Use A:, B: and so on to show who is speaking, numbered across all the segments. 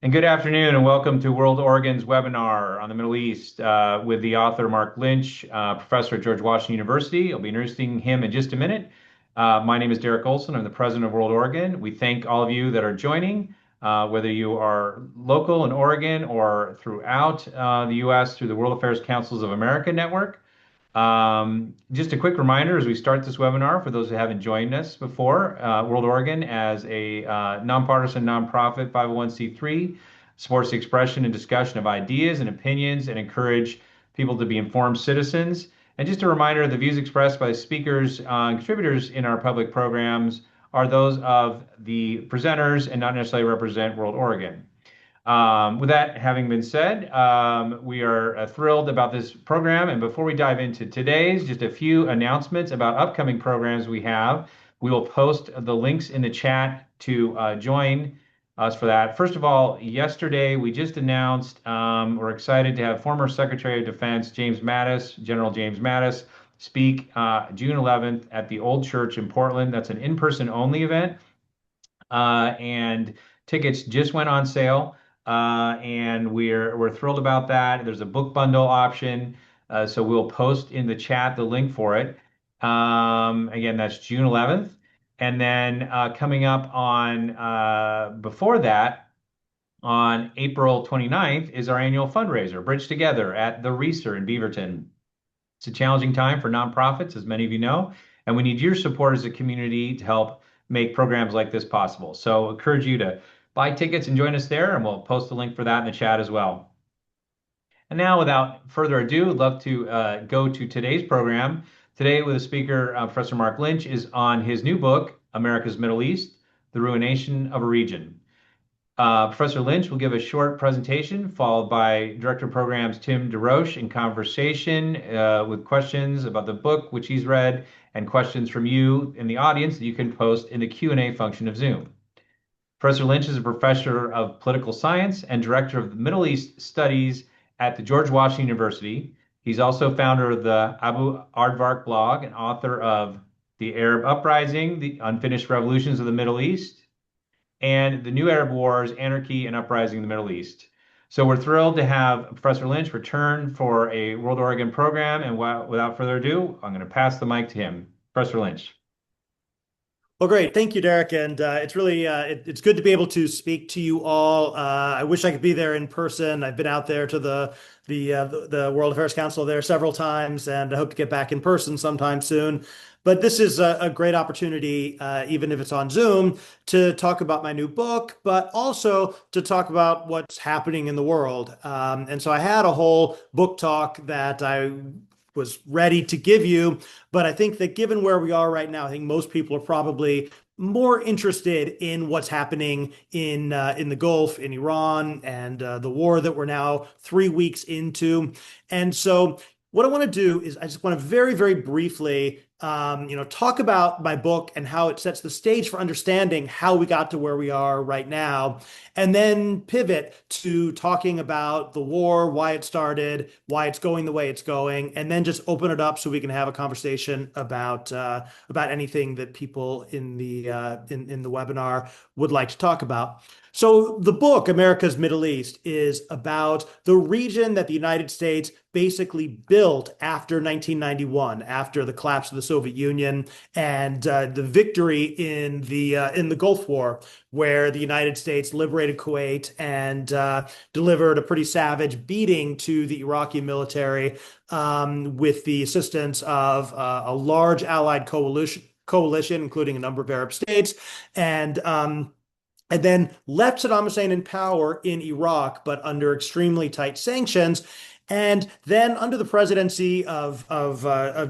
A: And good afternoon, and welcome to World Oregon's webinar on the Middle East with the author Marc Lynch, professor at George Washington University. I'll be introducing him in just a minute. My name is Derek Olson. I'm the president of World Oregon. We thank all of you that are joining, whether you are local in Oregon or throughout the U.S. through the World Affairs Councils of America Network. Just a quick reminder as we start this webinar, for those who haven't joined us before, World Oregon as a nonpartisan nonprofit 501c3 supports the expression and discussion of ideas and opinions and encourage people to be informed citizens. And just a reminder, the views expressed by the speakers and contributors in our public programs are those of the presenters and not necessarily represent World Oregon. With that having been said, we are thrilled about this program. And before we dive into today's, just a few announcements about upcoming programs we have. We will post the links in the chat to join us for that. First of all, yesterday we just announced we're excited to have former Secretary of Defense General James Mattis, speak June 11th at the Old Church in Portland. That's an in-person only event. And tickets just went on sale. And we're thrilled about that. There's a book bundle option, so we'll post in the chat the link for it. Again, that's June 11th, and then coming up on before that, on April 29th, is our annual fundraiser, Bridge Together, at the Reeser in Beaverton. It's a challenging time for nonprofits, as many of you know, and we need your support as a community to help make programs like this possible. So I encourage you to buy tickets and join us there, and we'll post the link for that in the chat as well. And now, without further ado, I'd love to go to today's program. Today, with the speaker, Professor Marc Lynch, is on his new book, America's Middle East, The Ruination of a Region. Professor Lynch will give a short presentation, followed by Director of Programs Tim DeRoche in conversation with questions about the book, which he's read, and questions from you in the audience that you can post in the Q&A function of Zoom. Professor Lynch is a professor of political science and director of the Middle East Studies at the George Washington University. He's also founder of the Abu Aardvark blog and author of The Arab Uprising, The Unfinished Revolutions of the Middle East, and The New Arab Wars, Anarchy and Uprising in the Middle East. So we're thrilled to have Professor Lynch return for a World Oregon program. And without further ado, I'm going to pass the mic to him. Professor Lynch.
B: Well, great. Thank you, Derek. And it's really it's good to be able to speak to you all. I wish I could be there in person. I've been out there to the World Affairs Council there several times, and I hope to get back in person sometime soon. But this is a great opportunity, even if it's on Zoom, to talk about my new book, but also to talk about what's happening in the world. And so I had a whole book talk that I was ready to give you, but I think that given where we are right now, I think most people are probably more interested in what's happening in the Gulf, in Iran, and the war that we're now 3 weeks into. And so what I want to do is I just want to very, very briefly talk about my book and how it sets the stage for understanding how we got to where we are right now, and then pivot to talking about the war, why it started, why it's going the way it's going, and then just open it up so we can have a conversation about anything that people in the webinar would like to talk about. So the book, America's Middle East, is about the region that the United States basically built after 1991, after the collapse of the Soviet Union and the victory in the Gulf War, where the United States liberated Kuwait and delivered a pretty savage beating to the Iraqi military with the assistance of a large allied coalition, including a number of Arab states, and then left Saddam Hussein in power in Iraq, but under extremely tight sanctions. And then under the presidency of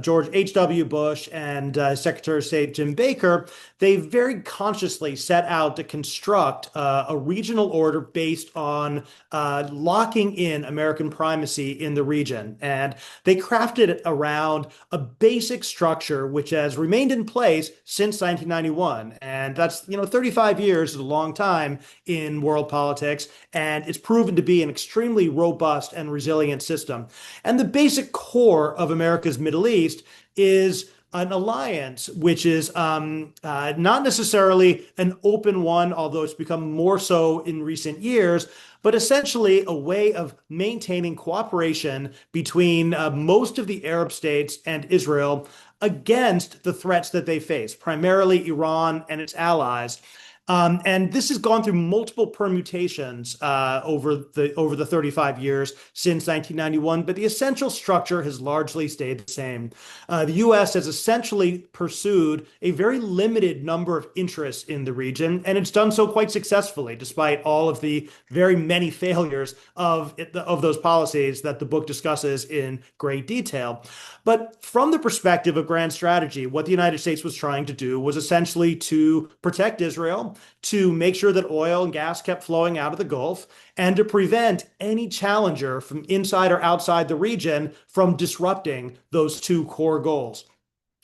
B: George H.W. Bush and Secretary of State Jim Baker, they very consciously set out to construct a regional order based on locking in American primacy in the region. And they crafted it around a basic structure which has remained in place since 1991. And that's, 35 years is a long time in world politics, and it's proven to be an extremely robust and resilient system. And the basic core of America's Middle East is an alliance, which is not necessarily an open one, although it's become more so in recent years, but essentially a way of maintaining cooperation between most of the Arab states and Israel against the threats that they face, primarily Iran and its allies. And this has gone through multiple permutations over the 35 years since 1991, but the essential structure has largely stayed the same. The U.S. has essentially pursued a very limited number of interests in the region, and it's done so quite successfully, despite all of the very many failures of those policies that the book discusses in great detail. But from the perspective of grand strategy, what the United States was trying to do was essentially to protect Israel, to make sure that oil and gas kept flowing out of the Gulf, and to prevent any challenger from inside or outside the region from disrupting those two core goals.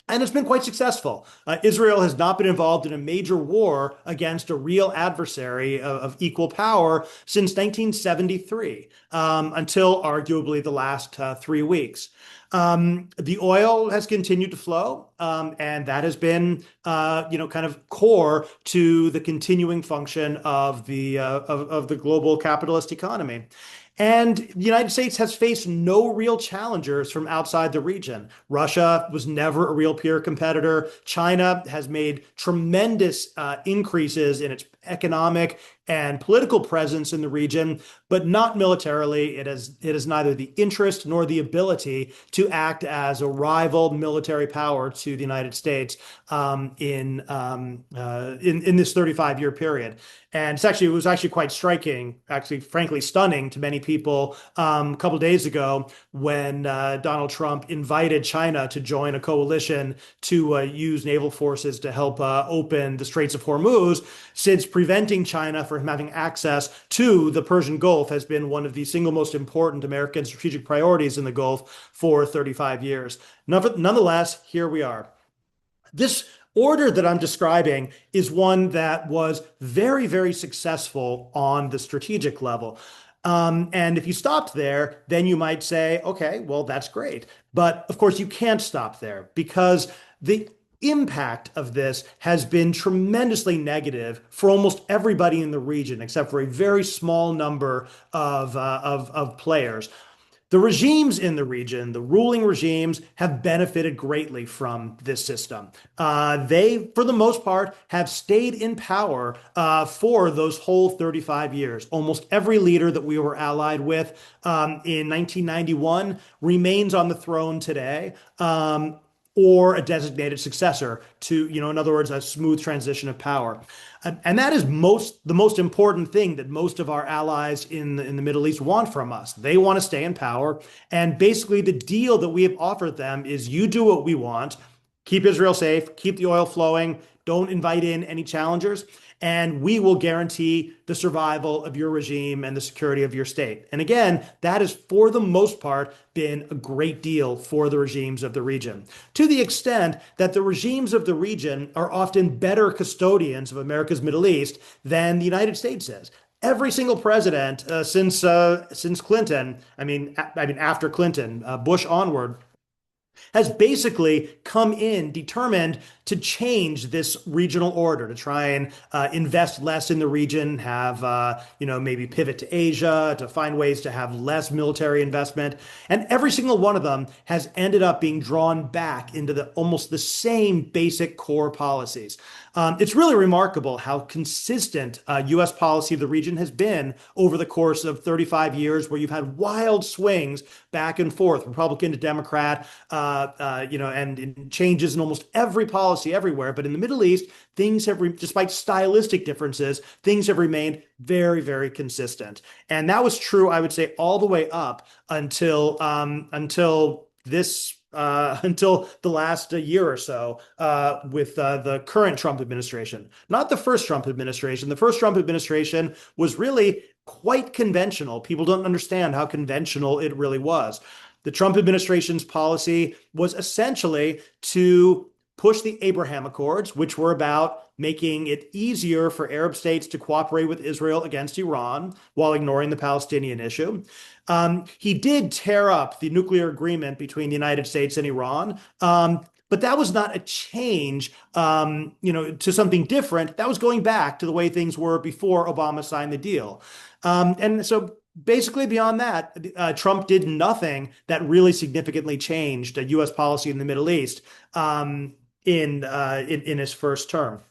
B: And it's been quite successful. Israel has not been involved in a major war against a real adversary of equal power since 1973, until arguably the last 3 weeks. The oil has continued to flow, and that has been, kind of core to the continuing function of the global capitalist economy. And the United States has faced no real challengers from outside the region. Russia was never a real peer competitor. China has made tremendous increases in its economic and political presence in the region, but not militarily. It has neither the interest nor the ability to act as a rival military power to the United States in this 35-year period. And it was actually quite striking, actually, frankly, stunning to many people a couple of days ago when Donald Trump invited China to join a coalition to use naval forces to help open the Straits of Hormuz, since preventing China from having access to the Persian Gulf has been one of the single most important American strategic priorities in the Gulf for 35 years. Nonetheless, here we are. This order that I'm describing is one that was very, very successful on the strategic level. And if you stopped there, then you might say, okay, well, that's great. But of course, you can't stop there, because the impact of this has been tremendously negative for almost everybody in the region, except for a very small number of players. The regimes in the region, the ruling regimes, have benefited greatly from this system. They, for the most part, have stayed in power for those whole 35 years. Almost every leader that we were allied with in 1991 remains on the throne today. Or a designated successor to, in other words, a smooth transition of power. And that is the most important thing that most of our allies in the Middle East want from us. They want to stay in power. And basically the deal that we have offered them is, you do what we want, keep Israel safe, keep the oil flowing, don't invite in any challengers, and we will guarantee the survival of your regime and the security of your state. And again, that has, for the most part, been a great deal for the regimes of the region, to the extent that the regimes of the region are often better custodians of America's Middle East than the United States is. Every single president since Clinton, after Clinton, Bush onward, has basically come in determined to change this regional order, to try and invest less in the region, have, maybe pivot to Asia, to find ways to have less military investment. And every single one of them has ended up being drawn back into almost the same basic core policies. It's really remarkable how consistent U.S. policy of the region has been over the course of 35 years, where you've had wild swings back and forth, Republican to Democrat, and changes in almost every policy everywhere. But in the Middle East, things have, despite stylistic differences, things have remained very, very consistent. And that was true, I would say, all the way up until the last year or so with the current Trump administration. Not the first Trump administration. The first Trump administration was really quite conventional. People don't understand how conventional it really was. The Trump administration's policy was essentially to push the Abraham Accords, which were about making it easier for Arab states to cooperate with Israel against Iran while ignoring the Palestinian issue. He did tear up the nuclear agreement between the United States and Iran, But that was not a change, to something different. That was going back to the way things were before Obama signed the deal. And so basically, beyond that, Trump did nothing that really significantly changed U.S. policy in the Middle East in his first term.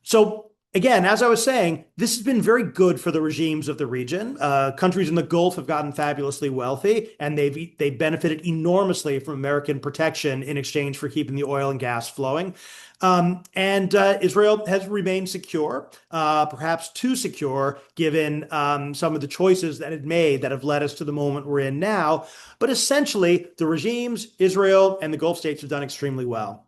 B: So again, as I was saying, this has been very good for the regimes of the region. Countries in the Gulf have gotten fabulously wealthy, and they've benefited enormously from American protection in exchange for keeping the oil and gas flowing. And Israel has remained secure, perhaps too secure, given some of the choices that it made that have led us to the moment we're in now. But essentially, the regimes, Israel and the Gulf states have done extremely well.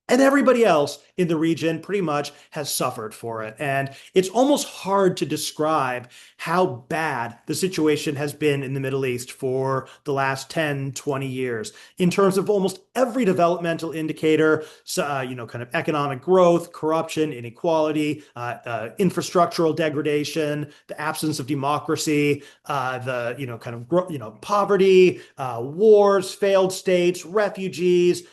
B: And everybody else in the region pretty much has suffered for it. And it's almost hard to describe how bad the situation has been in the Middle East for the last 10, 20 years in terms of almost every developmental indicator, kind of economic growth, corruption, inequality, infrastructural degradation, the absence of democracy, poverty, wars, failed states, refugees.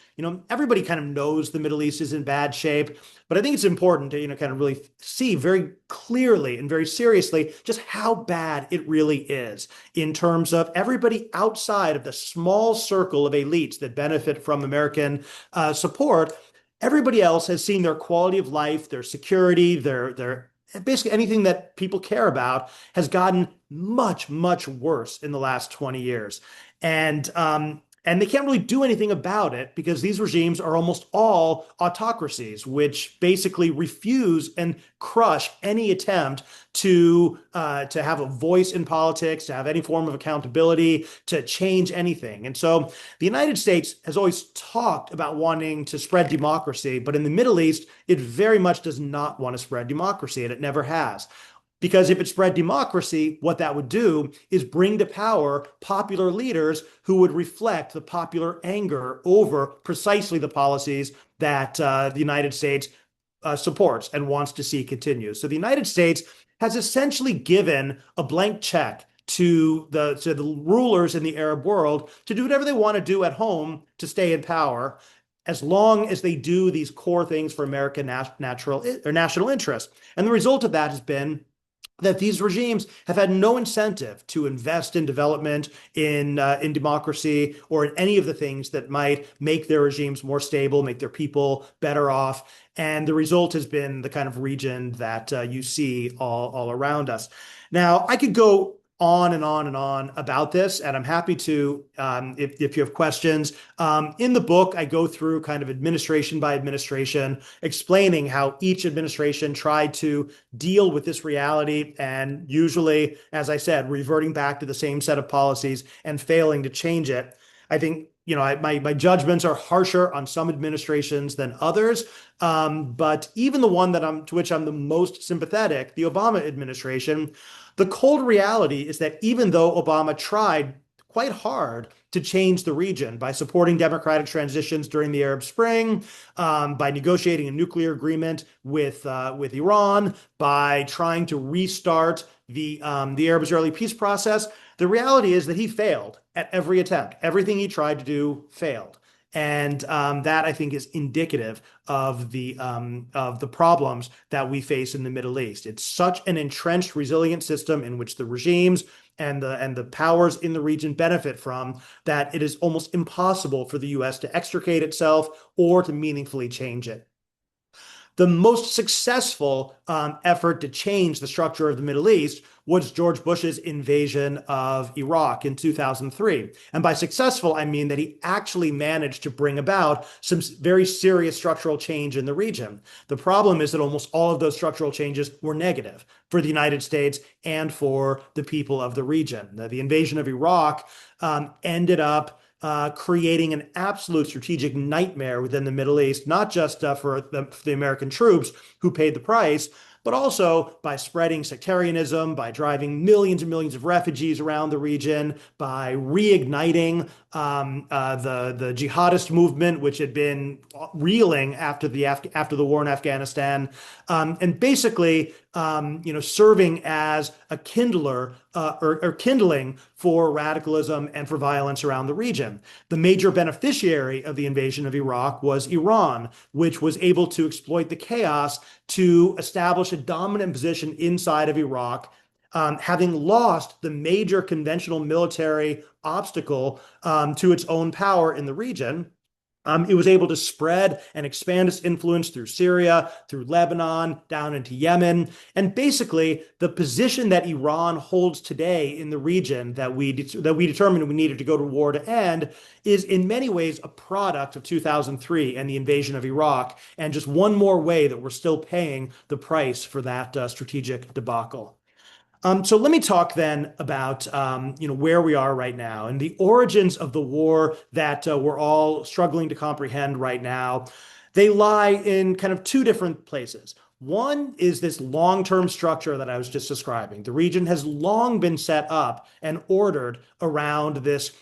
B: Everybody kind of knows the Middle East is in bad shape, but I think it's important to, kind of really see very clearly and very seriously just how bad it really is in terms of everybody outside of the small circle of elites that benefit from American support. Everybody else has seen their quality of life, their security, their basically anything that people care about has gotten much, much worse in the last 20 years. And they can't really do anything about it because these regimes are almost all autocracies, which basically refuse and crush any attempt to have a voice in politics, to have any form of accountability, to change anything. And so the United States has always talked about wanting to spread democracy, but in the Middle East, it very much does not want to spread democracy, and it never has. Because if it spread democracy, what that would do is bring to power popular leaders who would reflect the popular anger over precisely the policies that the United States supports and wants to see continue. So the United States has essentially given a blank check to the rulers in the Arab world to do whatever they want to do at home to stay in power, as long as they do these core things for American national interest. And the result of that has been that these regimes have had no incentive to invest in development, in democracy, or in any of the things that might make their regimes more stable, make their people better off. And the result has been the kind of region that you see all around us. Now, I could go on and on and on about this, and I'm happy to, if you have questions. In the book, I go through kind of administration by administration, explaining how each administration tried to deal with this reality, and usually, as I said, reverting back to the same set of policies and failing to change it. I think, my judgments are harsher on some administrations than others. But even the one to which I'm the most sympathetic, the Obama administration, the cold reality is that even though Obama tried quite hard to change the region by supporting democratic transitions during the Arab Spring, by negotiating a nuclear agreement with Iran, by trying to restart the Arab-Israeli peace process, the reality is that he failed at every attempt. Everything he tried to do failed. And that, I think, is indicative of the problems that we face in the Middle East. It's such an entrenched, resilient system in which the regimes and the powers in the region benefit from that it is almost impossible for the U.S. to extricate itself or to meaningfully change it. The most successful effort to change the structure of the Middle East was George Bush's invasion of Iraq in 2003. And by successful, I mean that he actually managed to bring about some very serious structural change in the region. The problem is that almost all of those structural changes were negative for the United States and for the people of the region. The invasion of Iraq ended up creating an absolute strategic nightmare within the Middle East, not just for the American troops who paid the price, but also by spreading sectarianism, by driving millions and millions of refugees around the region, by reigniting the jihadist movement, which had been reeling after the war in Afghanistan, and basically, serving as a kindler or kindling for radicalism and for violence around the region. The major beneficiary of the invasion of Iraq was Iran, which was able to exploit the chaos to establish a dominant position inside of Iraq, having lost the major conventional military obstacle to its own power in the region. It was able to spread and expand its influence through Syria, through Lebanon, down into Yemen. And basically, the position that Iran holds today in the region that we determined we needed to go to war to end is in many ways a product of 2003 and the invasion of Iraq, and just one more way that we're still paying the price for that strategic debacle. So let me talk then about where we are right now and the origins of the war that we're all struggling to comprehend right now. They lie in kind of two different places. One is this long-term structure that I was just describing. The region has long been set up and ordered around this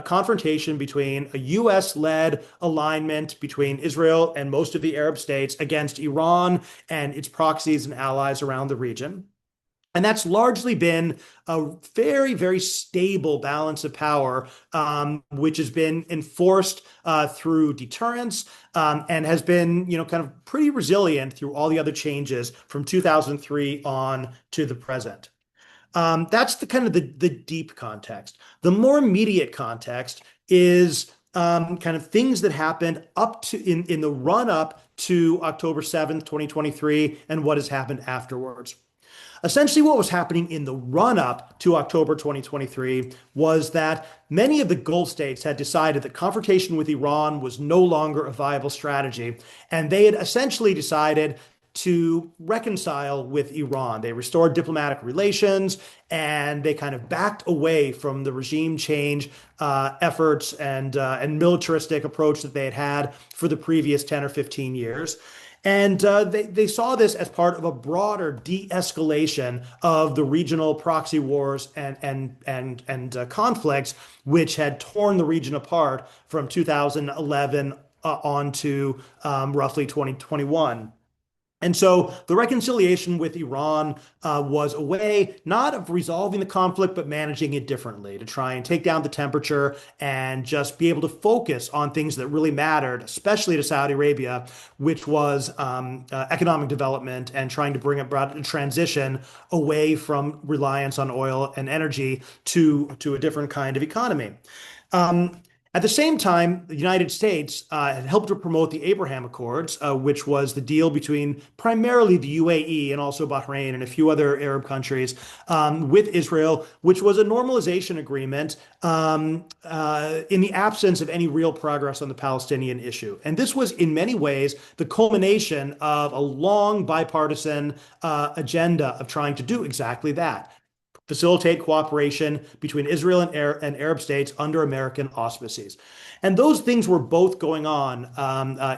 B: confrontation between a US-led alignment between Israel and most of the Arab states against Iran and its proxies and allies around the region. And that's largely been a very, very stable balance of power, which has been enforced through deterrence and has been, kind of pretty resilient through all the other changes from 2003 on to the present. That's the kind of the deep context. The more immediate context is kind of things that happened up to in the run up to October 7th, 2023, and what has happened afterwards. Essentially, what was happening in the run-up to October 2023 was that many of the Gulf states had decided that confrontation with Iran was no longer a viable strategy, and they had essentially decided to reconcile with Iran. They restored diplomatic relations, and they kind of backed away from the regime change efforts and militaristic approach that they had had for the previous 10 or 15 years. And they saw this as part of a broader de-escalation of the regional proxy wars and conflicts, which had torn the region apart from 2011 on to roughly 2021. And so the reconciliation with Iran was a way not of resolving the conflict, but managing it differently to try and take down the temperature and just be able to focus on things that really mattered, especially to Saudi Arabia, which was economic development and trying to bring about a transition away from reliance on oil and energy to a different kind of economy. At the same time, the United States had helped to promote the Abraham Accords, which was the deal between primarily the UAE and also Bahrain and a few other Arab countries with Israel, which was a normalization agreement in the absence of any real progress on the Palestinian issue. And this was in many ways the culmination of a long bipartisan agenda of trying to do exactly that. Facilitate cooperation between Israel and Arab states under American auspices. And those things were both going on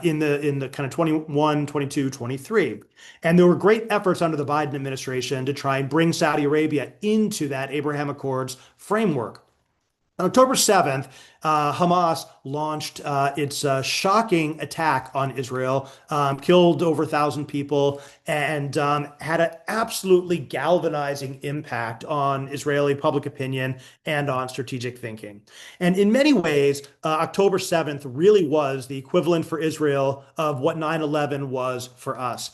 B: in the kind of 21, 22, 23. And there were great efforts under the Biden administration to try and bring Saudi Arabia into that Abraham Accords framework. On October 7th, Hamas launched its shocking attack on Israel, killed over 1,000 people, and had an absolutely galvanizing impact on Israeli public opinion and on strategic thinking. And in many ways, October 7th really was the equivalent for Israel of what 9/11 was for us,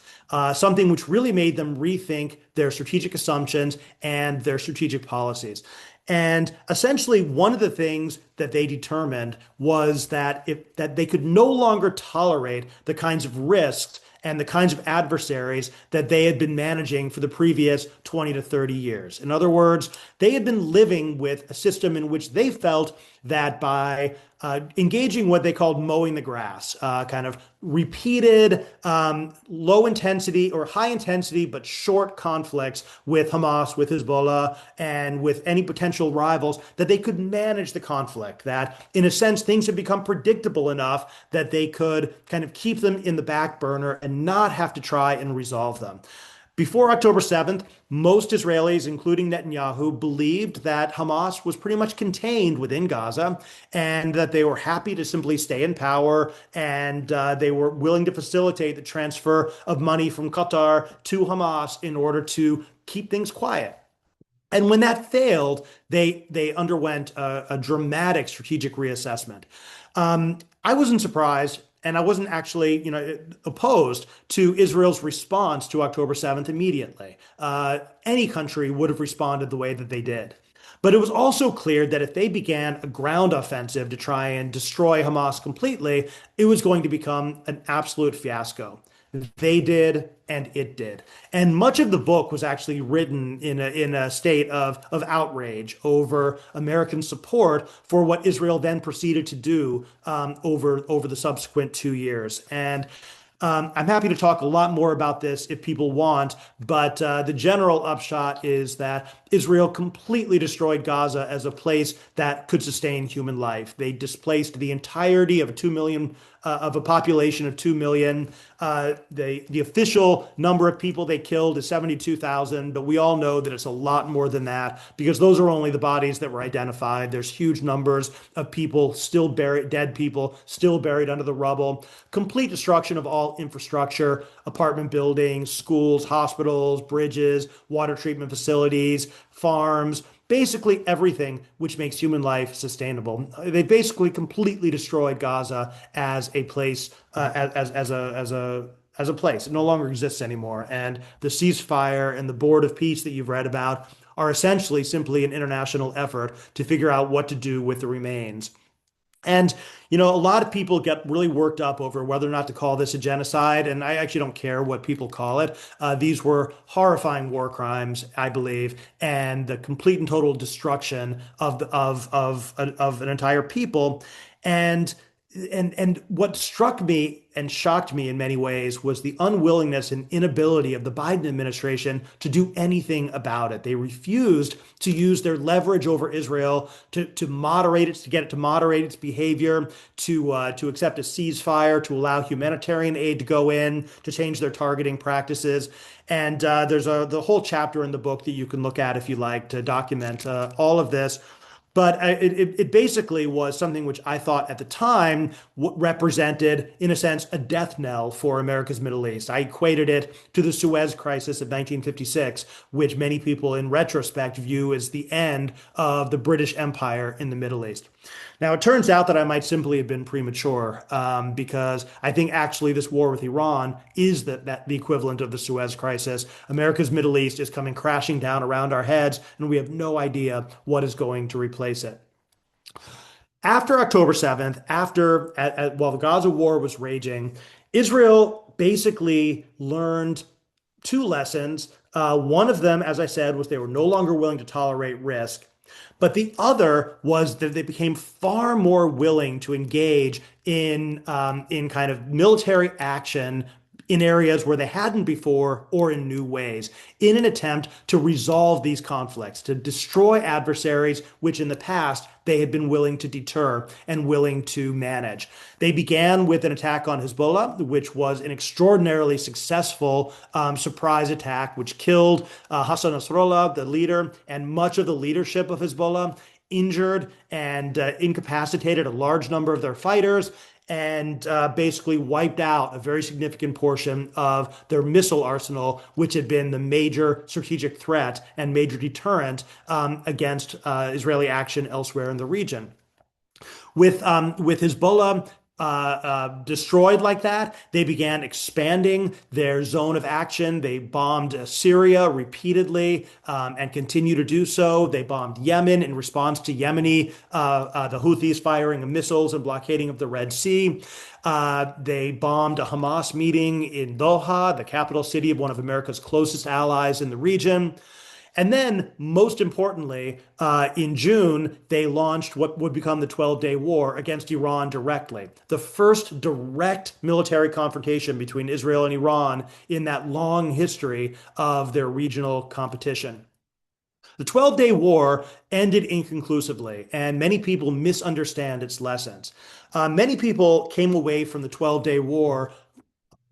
B: something which really made them rethink their strategic assumptions and their strategic policies. And essentially, one of the things that they determined was that they could no longer tolerate the kinds of risks and the kinds of adversaries that they had been managing for the previous 20 to 30 years. In other words, they had been living with a system in which they felt that by engaging what they called mowing the grass, kind of repeated low intensity or high intensity but short conflicts with Hamas, with Hezbollah, and with any potential rivals, that they could manage the conflict, that in a sense things had become predictable enough that they could kind of keep them in the back burner and not have to try and resolve them. Before October 7th, most Israelis, including Netanyahu, believed that Hamas was pretty much contained within Gaza and that they were happy to simply stay in power and they were willing to facilitate the transfer of money from Qatar to Hamas in order to keep things quiet. And when that failed, they underwent a dramatic strategic reassessment. I wasn't surprised, and I wasn't actually, opposed to Israel's response to October 7th immediately. Any country would have responded the way that they did. But it was also clear that if they began a ground offensive to try and destroy Hamas completely, it was going to become an absolute fiasco. They did, and it did. And much of the book was actually written in a state of outrage over American support for what Israel then proceeded to do over the subsequent 2 years. And I'm happy to talk a lot more about this if people want, but the general upshot is that Israel completely destroyed Gaza as a place that could sustain human life. They displaced the entirety of of a population of 2 million. The official number of people they killed is 72,000, but we all know that it's a lot more than that because those are only the bodies that were identified. There's huge numbers of people still buried, dead people still buried under the rubble. Complete destruction of all infrastructure, apartment buildings, schools, hospitals, bridges, water treatment facilities, farms, basically everything which makes human life sustainable. They basically completely destroyed Gaza as a place, as a place. It no longer exists anymore. And the ceasefire and the board of peace that you've read about are essentially simply an international effort to figure out what to do with the remains. And, a lot of people get really worked up over whether or not to call this a genocide, and I actually don't care what people call it. These were horrifying war crimes, I believe, and the complete and total destruction of an entire people. And and what struck me and shocked me in many ways was the unwillingness and inability of the Biden administration to do anything about it. They refused to use their leverage over Israel to moderate it, to get it to moderate its behavior, to accept a ceasefire, to allow humanitarian aid to go in, to change their targeting practices. And there's the whole chapter in the book that you can look at if you like to document all of this. But it basically was something which I thought at the time represented, in a sense, a death knell for America's Middle East. I equated it to the Suez Crisis of 1956, which many people in retrospect view as the end of the British Empire in the Middle East. Now, it turns out that I might simply have been premature because I think actually this war with Iran is the equivalent of the Suez Crisis. America's Middle East is coming crashing down around our heads, and we have no idea what is going to replace it. After October 7th, while the Gaza war was raging, Israel basically learned two lessons. One of them, as I said, was they were no longer willing to tolerate risk. But the other was that they became far more willing to engage in kind of military action in areas where they hadn't before or in new ways in an attempt to resolve these conflicts, to destroy adversaries which in the past they had been willing to deter and willing to manage. They began with an attack on Hezbollah, which was an extraordinarily successful surprise attack, which killed Hassan Nasrallah, the leader, and much of the leadership of Hezbollah, injured and incapacitated a large number of their fighters, and basically wiped out a very significant portion of their missile arsenal, which had been the major strategic threat and major deterrent against Israeli action elsewhere in the region. With Hezbollah destroyed like that, they began expanding their zone of action. They bombed Syria repeatedly and continue to do so. They bombed Yemen in response to the Houthis firing missiles and blockading of the Red Sea. They bombed a Hamas meeting in Doha, the capital city of one of America's closest allies in the region. And then, most importantly, in June, they launched what would become the 12-day war against Iran directly. The first direct military confrontation between Israel and Iran in that long history of their regional competition. The 12-day war ended inconclusively, and many people misunderstand its lessons. Many people came away from the 12-day war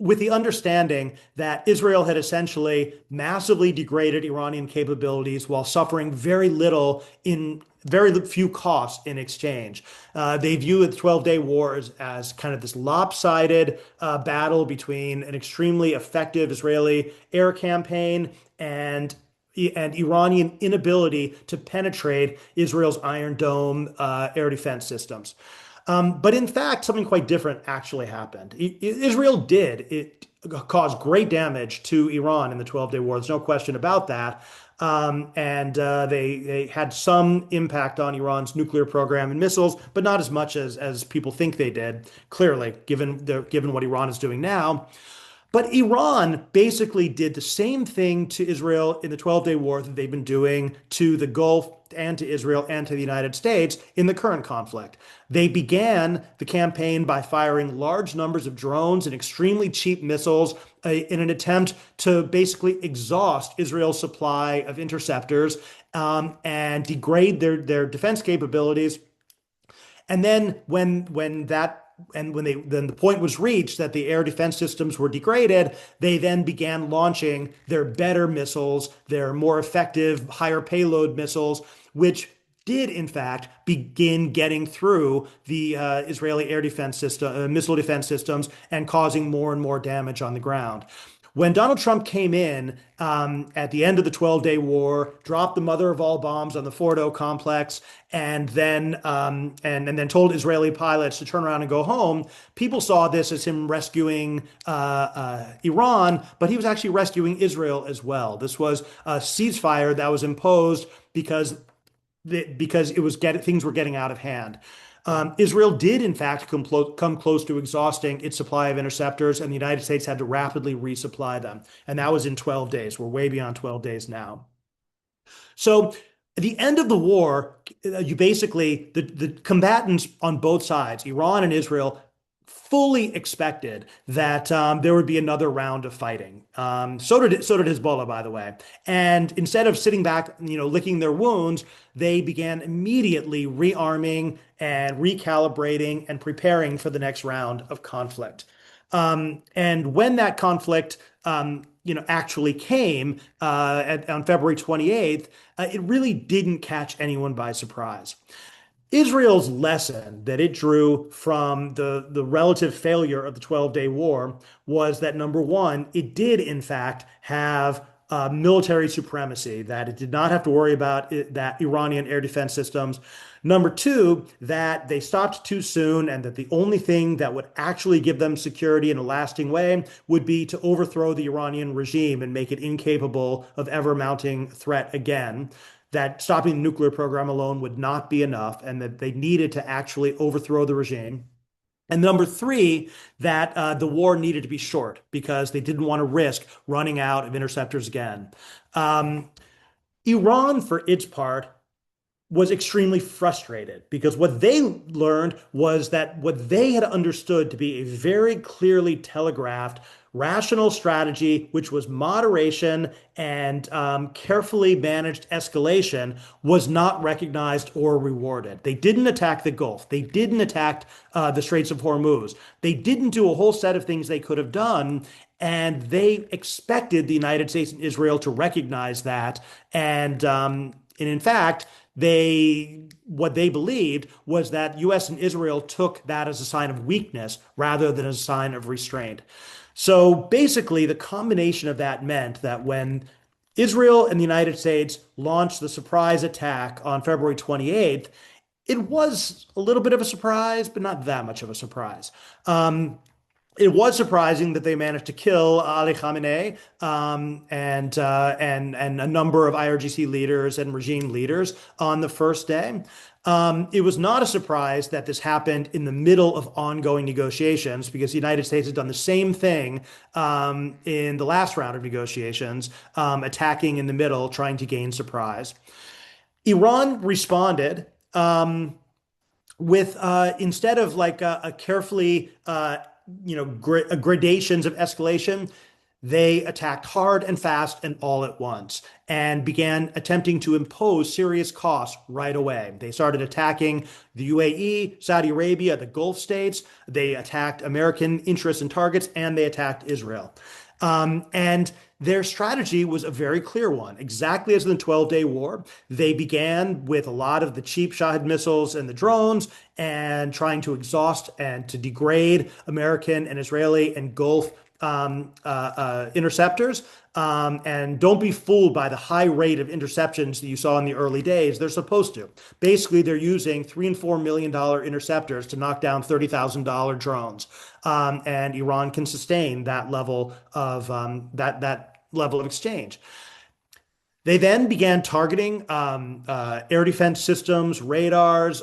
B: with the understanding that Israel had essentially massively degraded Iranian capabilities while suffering very little in very few costs in exchange. They view the 12-day war as kind of this lopsided battle between an extremely effective Israeli air campaign and Iranian inability to penetrate Israel's Iron Dome air defense systems. But in fact, something quite different actually happened. Israel did. It caused great damage to Iran in the 12-day war. There's no question about that. They had some impact on Iran's nuclear program and missiles, but not as much as people think they did, clearly, given what Iran is doing now. But Iran basically did the same thing to Israel in the 12-day war that they've been doing to the Gulf and to Israel and to the United States in the current conflict. They began the campaign by firing large numbers of drones and extremely cheap missiles in an attempt to basically exhaust Israel's supply of interceptors and degrade their defense capabilities. And then when the point was reached that the air defense systems were degraded, they then began launching their better missiles, their more effective, higher payload missiles, which did in fact begin getting through the Israeli air defense system, missile defense systems, and causing more and more damage on the ground. When Donald Trump came in at the end of the 12-day war, dropped the mother of all bombs on the Fordo complex, and then told Israeli pilots to turn around and go home, people saw this as him rescuing Iran, but he was actually rescuing Israel as well. This was a ceasefire that was imposed because things were getting out of hand. Israel did, in fact, come close to exhausting its supply of interceptors, and the United States had to rapidly resupply them. And that was in 12 days. We're way beyond 12 days now. So at the end of the war, the combatants on both sides, Iran and Israel, fully expected that there would be another round of fighting. So did Hezbollah, by the way. And instead of sitting back, licking their wounds, they began immediately rearming and recalibrating and preparing for the next round of conflict. And when that conflict, actually came on February 28th, it really didn't catch anyone by surprise. Israel's lesson that it drew from the relative failure of the 12-day war was that, number one, it did, in fact, have military supremacy, that it did not have to worry about that Iranian air defense systems. Number two, that they stopped too soon and that the only thing that would actually give them security in a lasting way would be to overthrow the Iranian regime and make it incapable of ever mounting threat again. That stopping the nuclear program alone would not be enough, and that they needed to actually overthrow the regime. And number three, that the war needed to be short because they didn't want to risk running out of interceptors again. Iran, for its part, was extremely frustrated because what they learned was that what they had understood to be a very clearly telegraphed rational strategy, which was moderation and carefully managed escalation, was not recognized or rewarded. They didn't attack the Gulf. They didn't attack the Straits of Hormuz. They didn't do a whole set of things they could have done. And they expected the United States and Israel to recognize that. And in fact, what they believed was that US and Israel took that as a sign of weakness rather than as a sign of restraint. So basically, the combination of that meant that when Israel and the United States launched the surprise attack on February 28th, it was a little bit of a surprise, but not that much of a surprise. It was surprising that they managed to kill Ali Khamenei and a number of IRGC leaders and regime leaders on the first day. It was not a surprise that this happened in the middle of ongoing negotiations because the United States had done the same thing in the last round of negotiations, attacking in the middle, trying to gain surprise. Iran responded with instead of like a carefully gradations of escalation, they attacked hard and fast and all at once and began attempting to impose serious costs right away. They started attacking the UAE, Saudi Arabia, the Gulf states. They attacked American interests and targets, and they attacked Israel. And their strategy was a very clear one. Exactly as in the 12-Day War, they began with a lot of the cheap Shahed missiles and the drones and trying to exhaust and to degrade American and Israeli and Gulf interceptors. And don't be fooled by the high rate of interceptions that you saw in the early days. They're supposed to. Basically, they're using $3 and $4 million interceptors to knock down $30,000 drones. And Iran can sustain that level of that level of exchange. They then began targeting air defense systems, radars,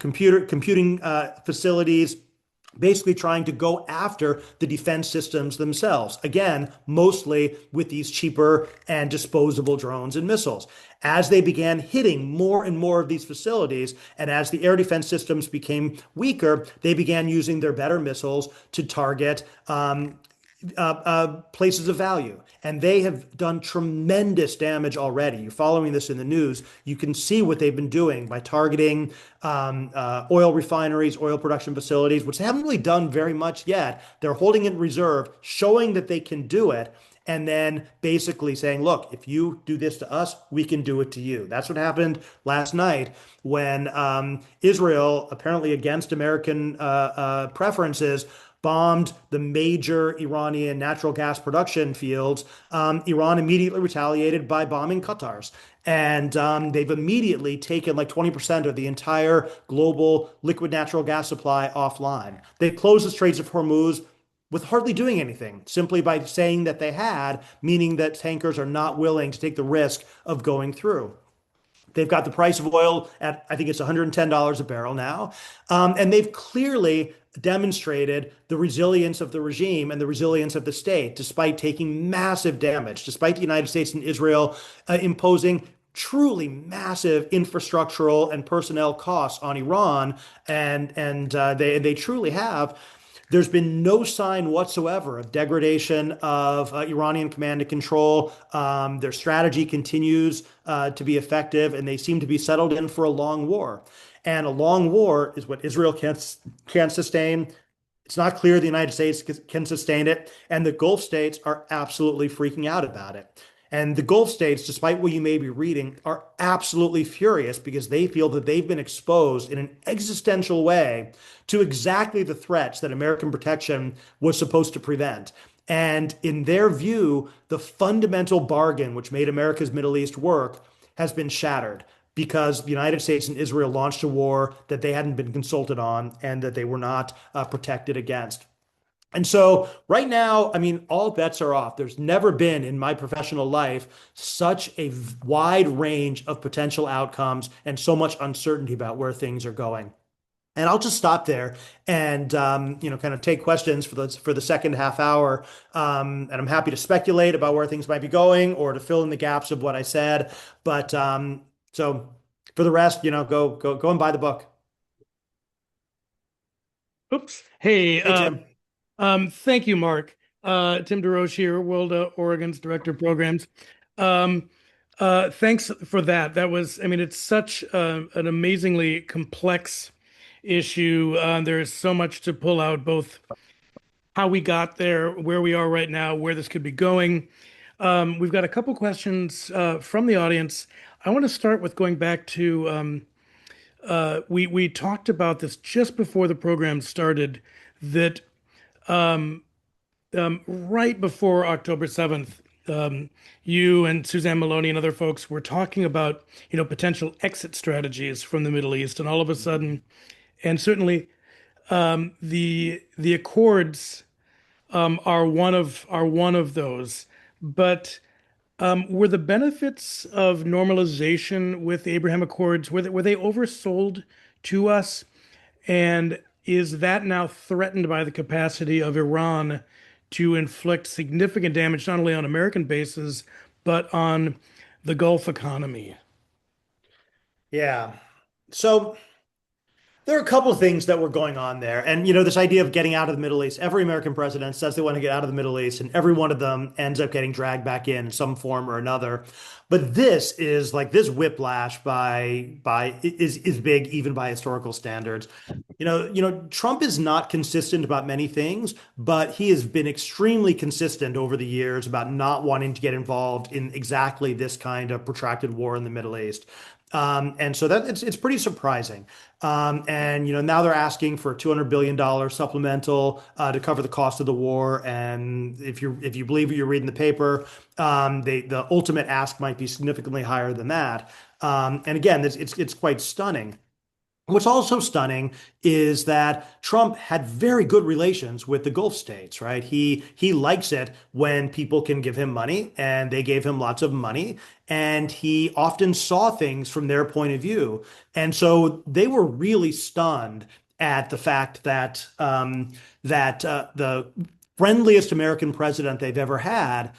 B: computing facilities, basically trying to go after the defense systems themselves. Again, mostly with these cheaper and disposable drones and missiles. As they began hitting more and more of these facilities, and as the air defense systems became weaker, they began using their better missiles to target places of value. And they have done tremendous damage already. You're following this in the news. You can see what they've been doing by targeting oil refineries, oil production facilities, which they haven't really done very much yet. They're holding it in reserve, showing that they can do it, and then basically saying, look, if you do this to us, we can do it to you. That's what happened last night when Israel, apparently against American preferences, bombed the major Iranian natural gas production fields. Iran immediately retaliated by bombing Qatar's. And they've immediately taken like 20% of the entire global liquid natural gas supply offline. They closed the Straits of Hormuz with hardly doing anything, simply by saying that they had, meaning that tankers are not willing to take the risk of going through. They've got the price of oil at, I think it's $110 a barrel now. And they've clearly demonstrated the resilience of the regime and the resilience of the state, despite taking massive damage, despite the United States and Israel imposing truly massive infrastructural and personnel costs on Iran. And they truly have. There's been no sign whatsoever of degradation of Iranian command and control. Their strategy continues to be effective, and they seem to be settled in for a long war. And a long war is what Israel can't sustain. It's not clear the United States can sustain it, and the Gulf states are absolutely freaking out about it. And the Gulf states, despite what you may be reading, are absolutely furious because they feel that they've been exposed in an existential way to exactly the threats that American protection was supposed to prevent. And in their view, the fundamental bargain which made America's Middle East work has been shattered because the United States and Israel launched a war that they hadn't been consulted on and that they were not protected against. And so right now, I mean, all bets are off. There's never been in my professional life such a wide range of potential outcomes and so much uncertainty about where things are going. And I'll just stop there and kind of take questions for the second half hour. And I'm happy to speculate about where things might be going or to fill in the gaps of what I said. But so for the rest, go and buy the book.
C: Oops. Hey,
B: Hey, Tim.
C: thank you, Mark. Tim DeRoche here, World Oregon's Director of Programs. Thanks for that. That was, I mean, it's such an amazingly complex issue. There's so much to pull out, both how we got there, where we are right now, where this could be going. We've got a couple questions from the audience. I want to start with going back to we talked about this just before the program started, that right before October 7th, you and Suzanne Maloney and other folks were talking about, potential exit strategies from the Middle East, and all of a sudden, and certainly the Accords are one of those. But were the benefits of normalization with the Abraham Accords, were they oversold to us? And is that now threatened by the capacity of Iran to inflict significant damage, not only on American bases, but on the Gulf economy?
B: Yeah. So There are a couple of things that were going on there. And, this idea of getting out of the Middle East, every American president says they want to get out of the Middle East, and every one of them ends up getting dragged back in some form or another. But this is like this whiplash is big even by historical standards. Trump is not consistent about many things, but he has been extremely consistent over the years about not wanting to get involved in exactly this kind of protracted war in the Middle East. And so that it's pretty surprising. And now they're asking for a $200 billion supplemental to cover the cost of the war. And if you believe what you read in the paper, the ultimate ask might be significantly higher than that. And again, it's quite stunning. What's also stunning is that Trump had very good relations with the Gulf states, right? He likes it when people can give him money, and they gave him lots of money, and he often saw things from their point of view. And so they were really stunned at the fact that the friendliest American president they've ever had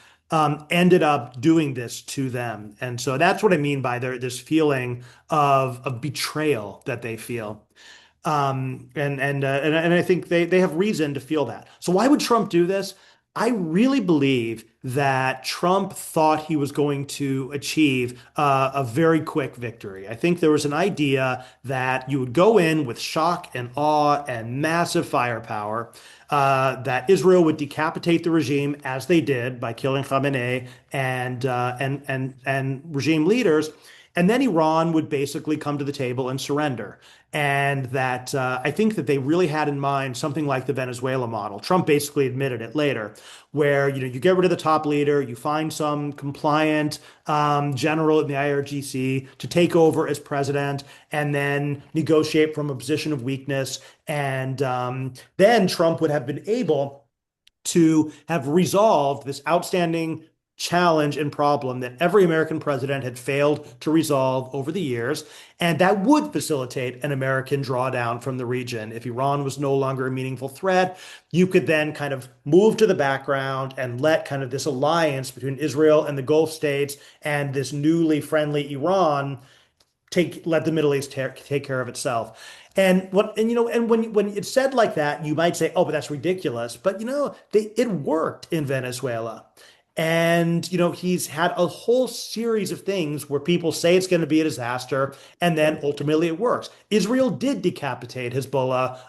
B: ended up doing this to them. And so that's what I mean by this feeling of betrayal that they feel. And I think they have reason to feel that. So why would Trump do this? I really believe that Trump thought he was going to achieve a very quick victory. I think there was an idea that you would go in with shock and awe and massive firepower, that Israel would decapitate the regime as they did by killing Khamenei and regime leaders. And then Iran would basically come to the table and surrender. And that I think that they really had in mind something like the Venezuela model. Trump basically admitted it later, where you get rid of the top leader, you find some compliant general in the IRGC to take over as president, and then negotiate from a position of weakness. And then Trump would have been able to have resolved this outstanding challenge and problem that every American president had failed to resolve over the years. And that would facilitate an American drawdown from the region. If Iran was no longer a meaningful threat, you could then kind of move to the background and let kind of this alliance between Israel and the Gulf states and this newly friendly Iran let the Middle East take care of itself. And when it's said like that, you might say, oh, but that's ridiculous. But it worked in Venezuela. And, he's had a whole series of things where people say it's going to be a disaster, and then ultimately it works. Israel did decapitate Hezbollah,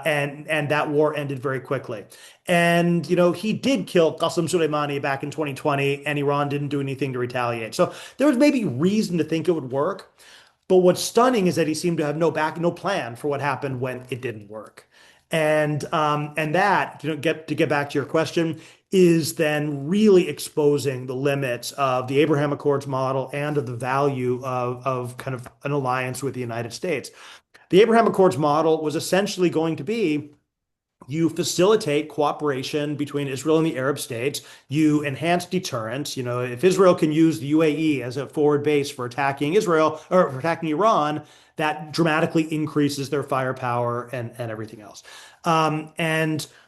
B: and that war ended very quickly. And, he did kill Qasem Soleimani back in 2020, and Iran didn't do anything to retaliate. So there was maybe reason to think it would work. But what's stunning is that he seemed to have no plan for what happened when it didn't work. And that, get back to your question, is then really exposing the limits of the Abraham Accords model and of the value of kind of an alliance with the United States. The Abraham Accords model was essentially going to be: you facilitate cooperation between Israel and the Arab states. You enhance deterrence. If Israel can use the UAE as a forward base for attacking Israel or for attacking Iran, that dramatically increases their firepower and everything else.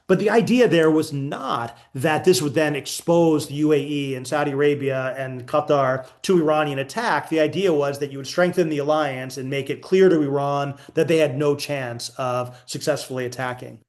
B: But the idea there was not that this would then expose the UAE and Saudi Arabia and Qatar to Iranian attack. The idea was that you would strengthen the alliance and make it clear to Iran that they had no chance of successfully attacking.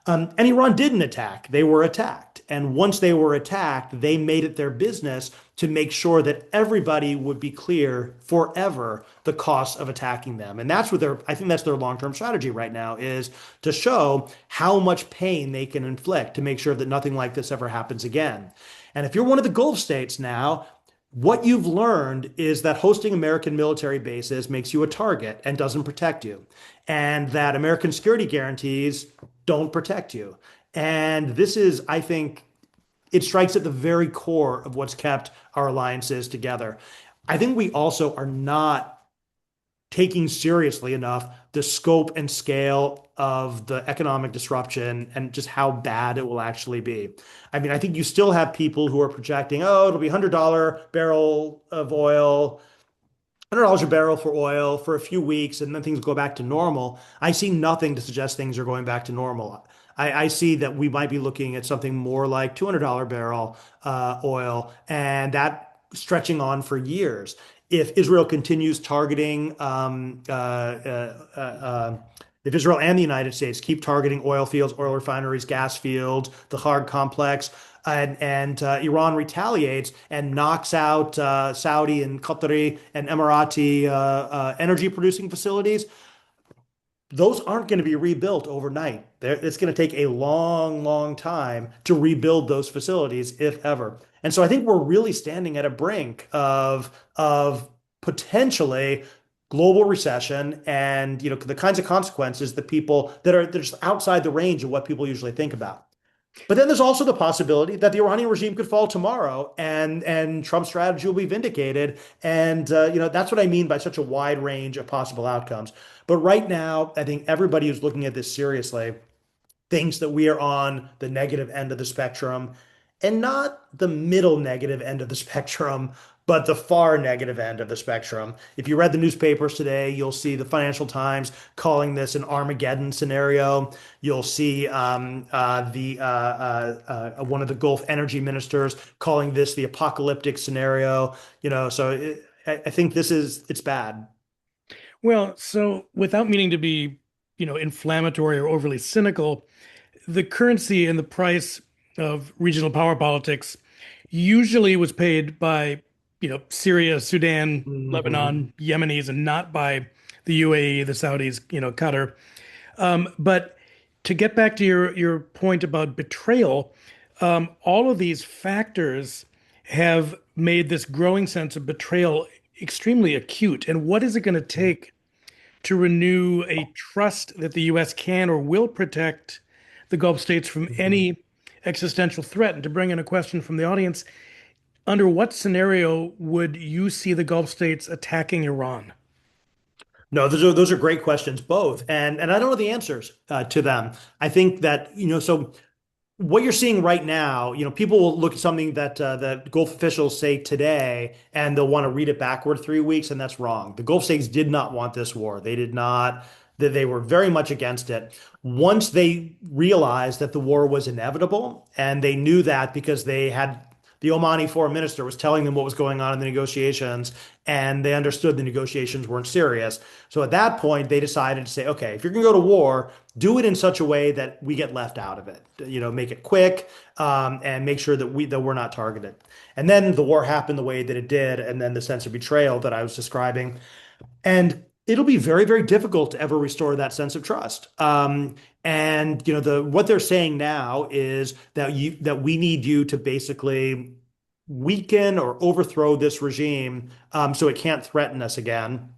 B: And Iran didn't attack. They were attacked. And once they were attacked, they made it their business to make sure that everybody would be clear forever the cost of attacking them. And that's what I think that's their long-term strategy right now, is to show how much pain they can inflict to make sure that nothing like this ever happens again. And if you're one of the Gulf states now, what you've learned is that hosting American military bases makes you a target and doesn't protect you, and that American security guarantees don't protect you. And this is, I think, it strikes at the very core of what's kept our alliances together. I think we also are not taking seriously enough the scope and scale of the economic disruption and just how bad it will actually be. I mean, I think you still have people who are projecting, oh, it'll be $100 barrel of oil, $100 a barrel for oil for a few weeks, and then things go back to normal. I see nothing to suggest things are going back to normal. I see that we might be looking at something more like $200 barrel oil, and that stretching on for years. If Israel continues targeting if Israel and the United States keep targeting oil fields, oil refineries, gas fields, the hard complex, and Iran retaliates and knocks out Saudi and Qatari and Emirati energy producing facilities, those aren't going to be rebuilt overnight. It's going to take a long, long time to rebuild those facilities, if ever. And so I think we're really standing at a brink of potentially global recession and the kinds of consequences that people that are just outside the range of what people usually think about. But then there's also the possibility that the Iranian regime could fall tomorrow, and Trump's strategy will be vindicated. And that's what I mean by such a wide range of possible outcomes. But right now, I think everybody who's looking at this seriously thinks that we are on the negative end of the spectrum, and not the middle negative end of the spectrum, but the far negative end of the spectrum. If you read the newspapers today, you'll see the Financial Times calling this an Armageddon scenario. You'll see one of the Gulf energy ministers calling this the apocalyptic scenario. I think it's bad.
C: Well, so without meaning to be, inflammatory or overly cynical, the currency and the price of regional power politics usually was paid by, Syria, Sudan,
B: Mhm.
C: Lebanon, Yemenis, and not by the UAE, the Saudis, Qatar. But to get back to your point about betrayal, all of these factors have made this growing sense of betrayal extremely acute. And what is it going to take to renew a trust that the U.S. can or will protect the Gulf states from
B: Mhm.
C: any existential threat? And to bring in a question from the audience, under what scenario would you see the Gulf states attacking Iran?
B: No, those are great questions, both, and I don't know the answers to them. I think that so what you're seeing right now, people will look at something that Gulf officials say today, and they'll want to read it backward 3 weeks, and that's wrong. The Gulf states did not want this war. They did not. They were very much against it. Once they realized that the war was inevitable, and they knew that because they had the Omani foreign minister was telling them what was going on in the negotiations, and they understood the negotiations weren't serious. So at that point, they decided to say, okay, if you're going to go to war, do it in such a way that we get left out of it. Make it quick, and make sure that we're not targeted. And then the war happened the way that it did, and then the sense of betrayal that I was describing, and it'll be very, very difficult to ever restore that sense of trust. And the what they're saying now is that we need you to basically weaken or overthrow this regime, so it can't threaten us again.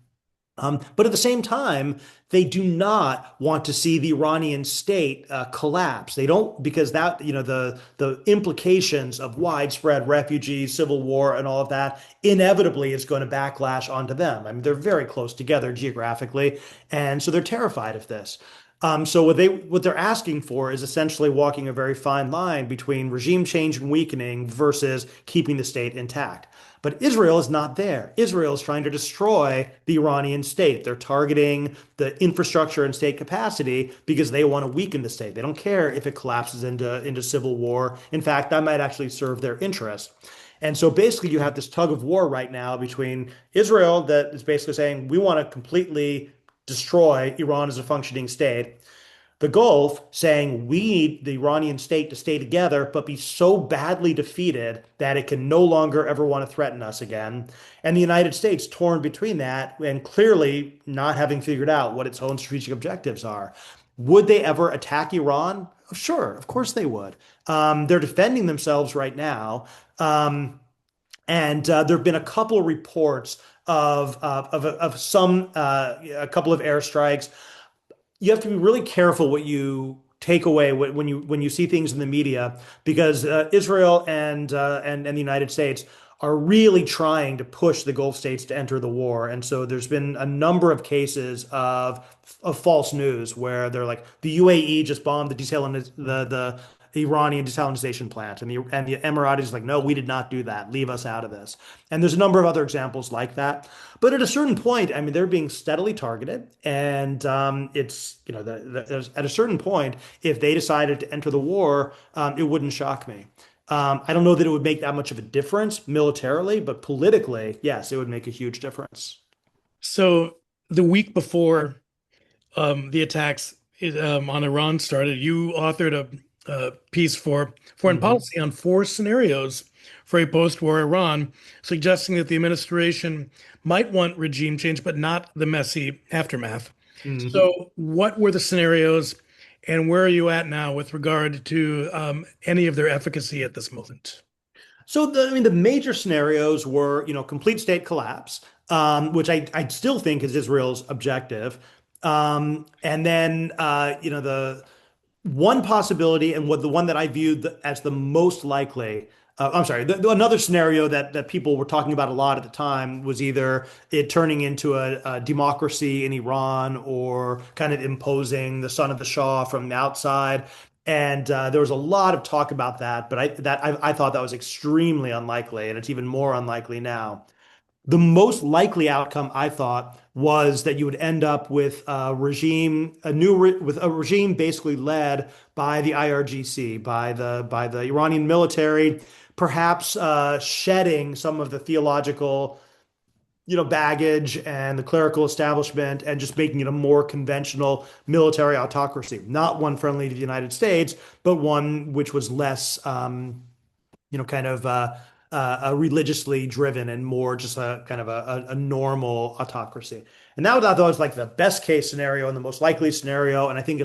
B: But at the same time, they do not want to see the Iranian state collapse. They don't, because that, the implications of widespread refugee, civil war, and all of that inevitably is going to backlash onto them. I mean, they're very close together geographically, and so they're terrified of this. So what they're asking for is essentially walking a very fine line between regime change and weakening versus keeping the state intact. But Israel is not there. Israel is trying to destroy the Iranian state. They're targeting the infrastructure and state capacity because they want to weaken the state. They don't care if it collapses into civil war. In fact, that might actually serve their interest. And so basically, you have this tug of war right now between Israel that is basically saying, we want to completely destroy Iran as a functioning state, the Gulf saying we need the Iranian state to stay together, but be so badly defeated that it can no longer ever want to threaten us again. And the United States torn between that and clearly not having figured out what its own strategic objectives are. Would they ever attack Iran? Sure, of course they would. They're defending themselves right now. And there have been a couple of reports of some a couple of airstrikes. You have to be really careful what you take away when you see things in the media, because Israel and the United States are really trying to push the Gulf states to enter the war. And so there's been a number of cases of false news where they're like the UAE just bombed the Iranian desalinization plant, and the Emiratis like, no, we did not do that. Leave us out of this. And there's a number of other examples like that. But at a certain point, I mean, they're being steadily targeted, and it's at a certain point, if they decided to enter the war, it wouldn't shock me. I don't know that it would make that much of a difference militarily, but politically, yes, it would make a huge difference.
C: So the week before the attacks on Iran started, you authored a piece for Foreign
B: Hmm.
C: Policy on four scenarios for a post-war Iran, suggesting that the administration might want regime change, but not the messy aftermath.
B: Hmm.
C: So, what were the scenarios, and where are you at now with regard to any of their efficacy at this moment?
B: So I mean, the major scenarios were, complete state collapse, which I still think is Israel's objective. And then, the one possibility, and what the one that I viewed as the most likely, I'm sorry, another scenario that people were talking about a lot at the time was either it turning into a democracy in Iran or kind of imposing the son of the Shah from the outside. And there was a lot of talk about that, but I thought that was extremely unlikely, and it's even more unlikely now. The most likely outcome, I thought, was that you would end up with a regime, with a regime basically led by the IRGC, by the Iranian military, perhaps shedding some of the theological, baggage and the clerical establishment, and just making it a more conventional military autocracy, not one friendly to the United States, but one which was less kind of religiously driven and more just a kind of a normal autocracy. And that was like the best case scenario and the most likely scenario. And I think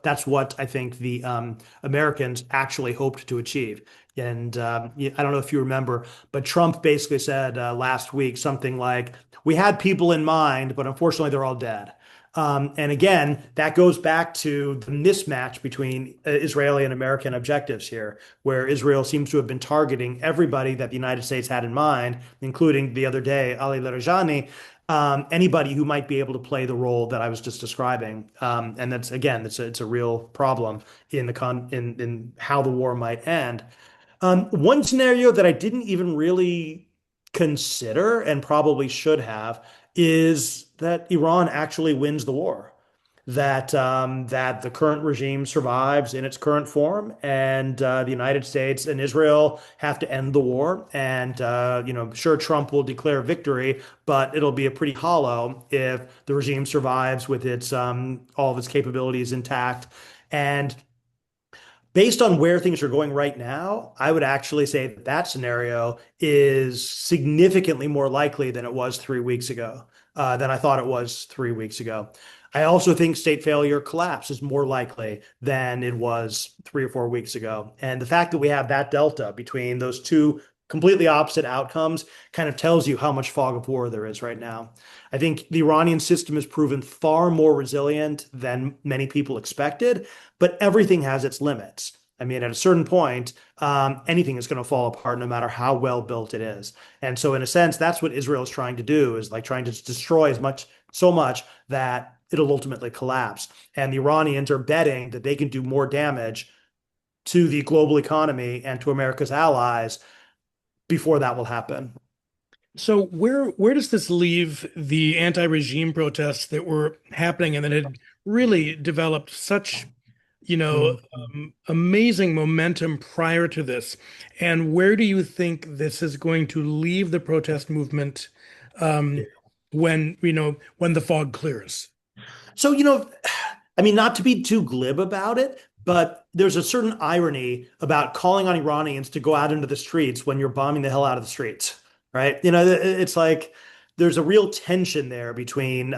B: that's what I think the Americans actually hoped to achieve. And I don't know if you remember, but Trump basically said last week something like, "We had people in mind, but unfortunately they're all dead." And again, that goes back to the mismatch between Israeli and American objectives here, where Israel seems to have been targeting everybody that the United States had in mind, including the other day, Ali Larijani, anybody who might be able to play the role that I was just describing. And that's, again, it's a real problem in how the war might end. One scenario that I didn't even really consider and probably should have is that Iran actually wins the war, that the current regime survives in its current form, and the United States and Israel have to end the war. And sure, Trump will declare victory, but it'll be a pretty hollow if the regime survives with its all of its capabilities intact. And based on where things are going right now, I would actually say that that scenario is significantly more likely than it was 3 weeks ago, than I thought it was 3 weeks ago. I also think state failure collapse is more likely than it was 3 or 4 weeks ago. And the fact that we have that delta between those two completely opposite outcomes kind of tells you how much fog of war there is right now. I think the Iranian system has proven far more resilient than many people expected, but everything has its limits. I mean, at a certain point, anything is going to fall apart no matter how well built it is. And so, in a sense, that's what Israel is trying to do, is like trying to destroy so much that it'll ultimately collapse. And the Iranians are betting that they can do more damage to the global economy and to America's allies before that will happen.
C: So where does this leave the anti-regime protests that were happening and that had really developed such, amazing momentum prior to this? And where do you think this is going to leave the protest movement um, when the fog clears?
B: So, I mean, not to be too glib about it, but there's a certain irony about calling on Iranians to go out into the streets when you're bombing the hell out of the streets, right? It's like there's a real tension there between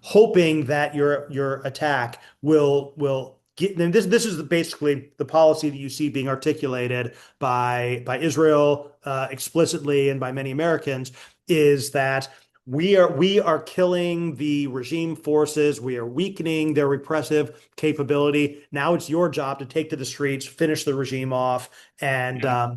B: hoping that your attack will get. And this is basically the policy that you see being articulated by Israel explicitly and by many Americans, is that we are killing the regime forces. We are weakening their repressive capability. Now it's your job to take to the streets, finish the regime off, and
C: Yeah.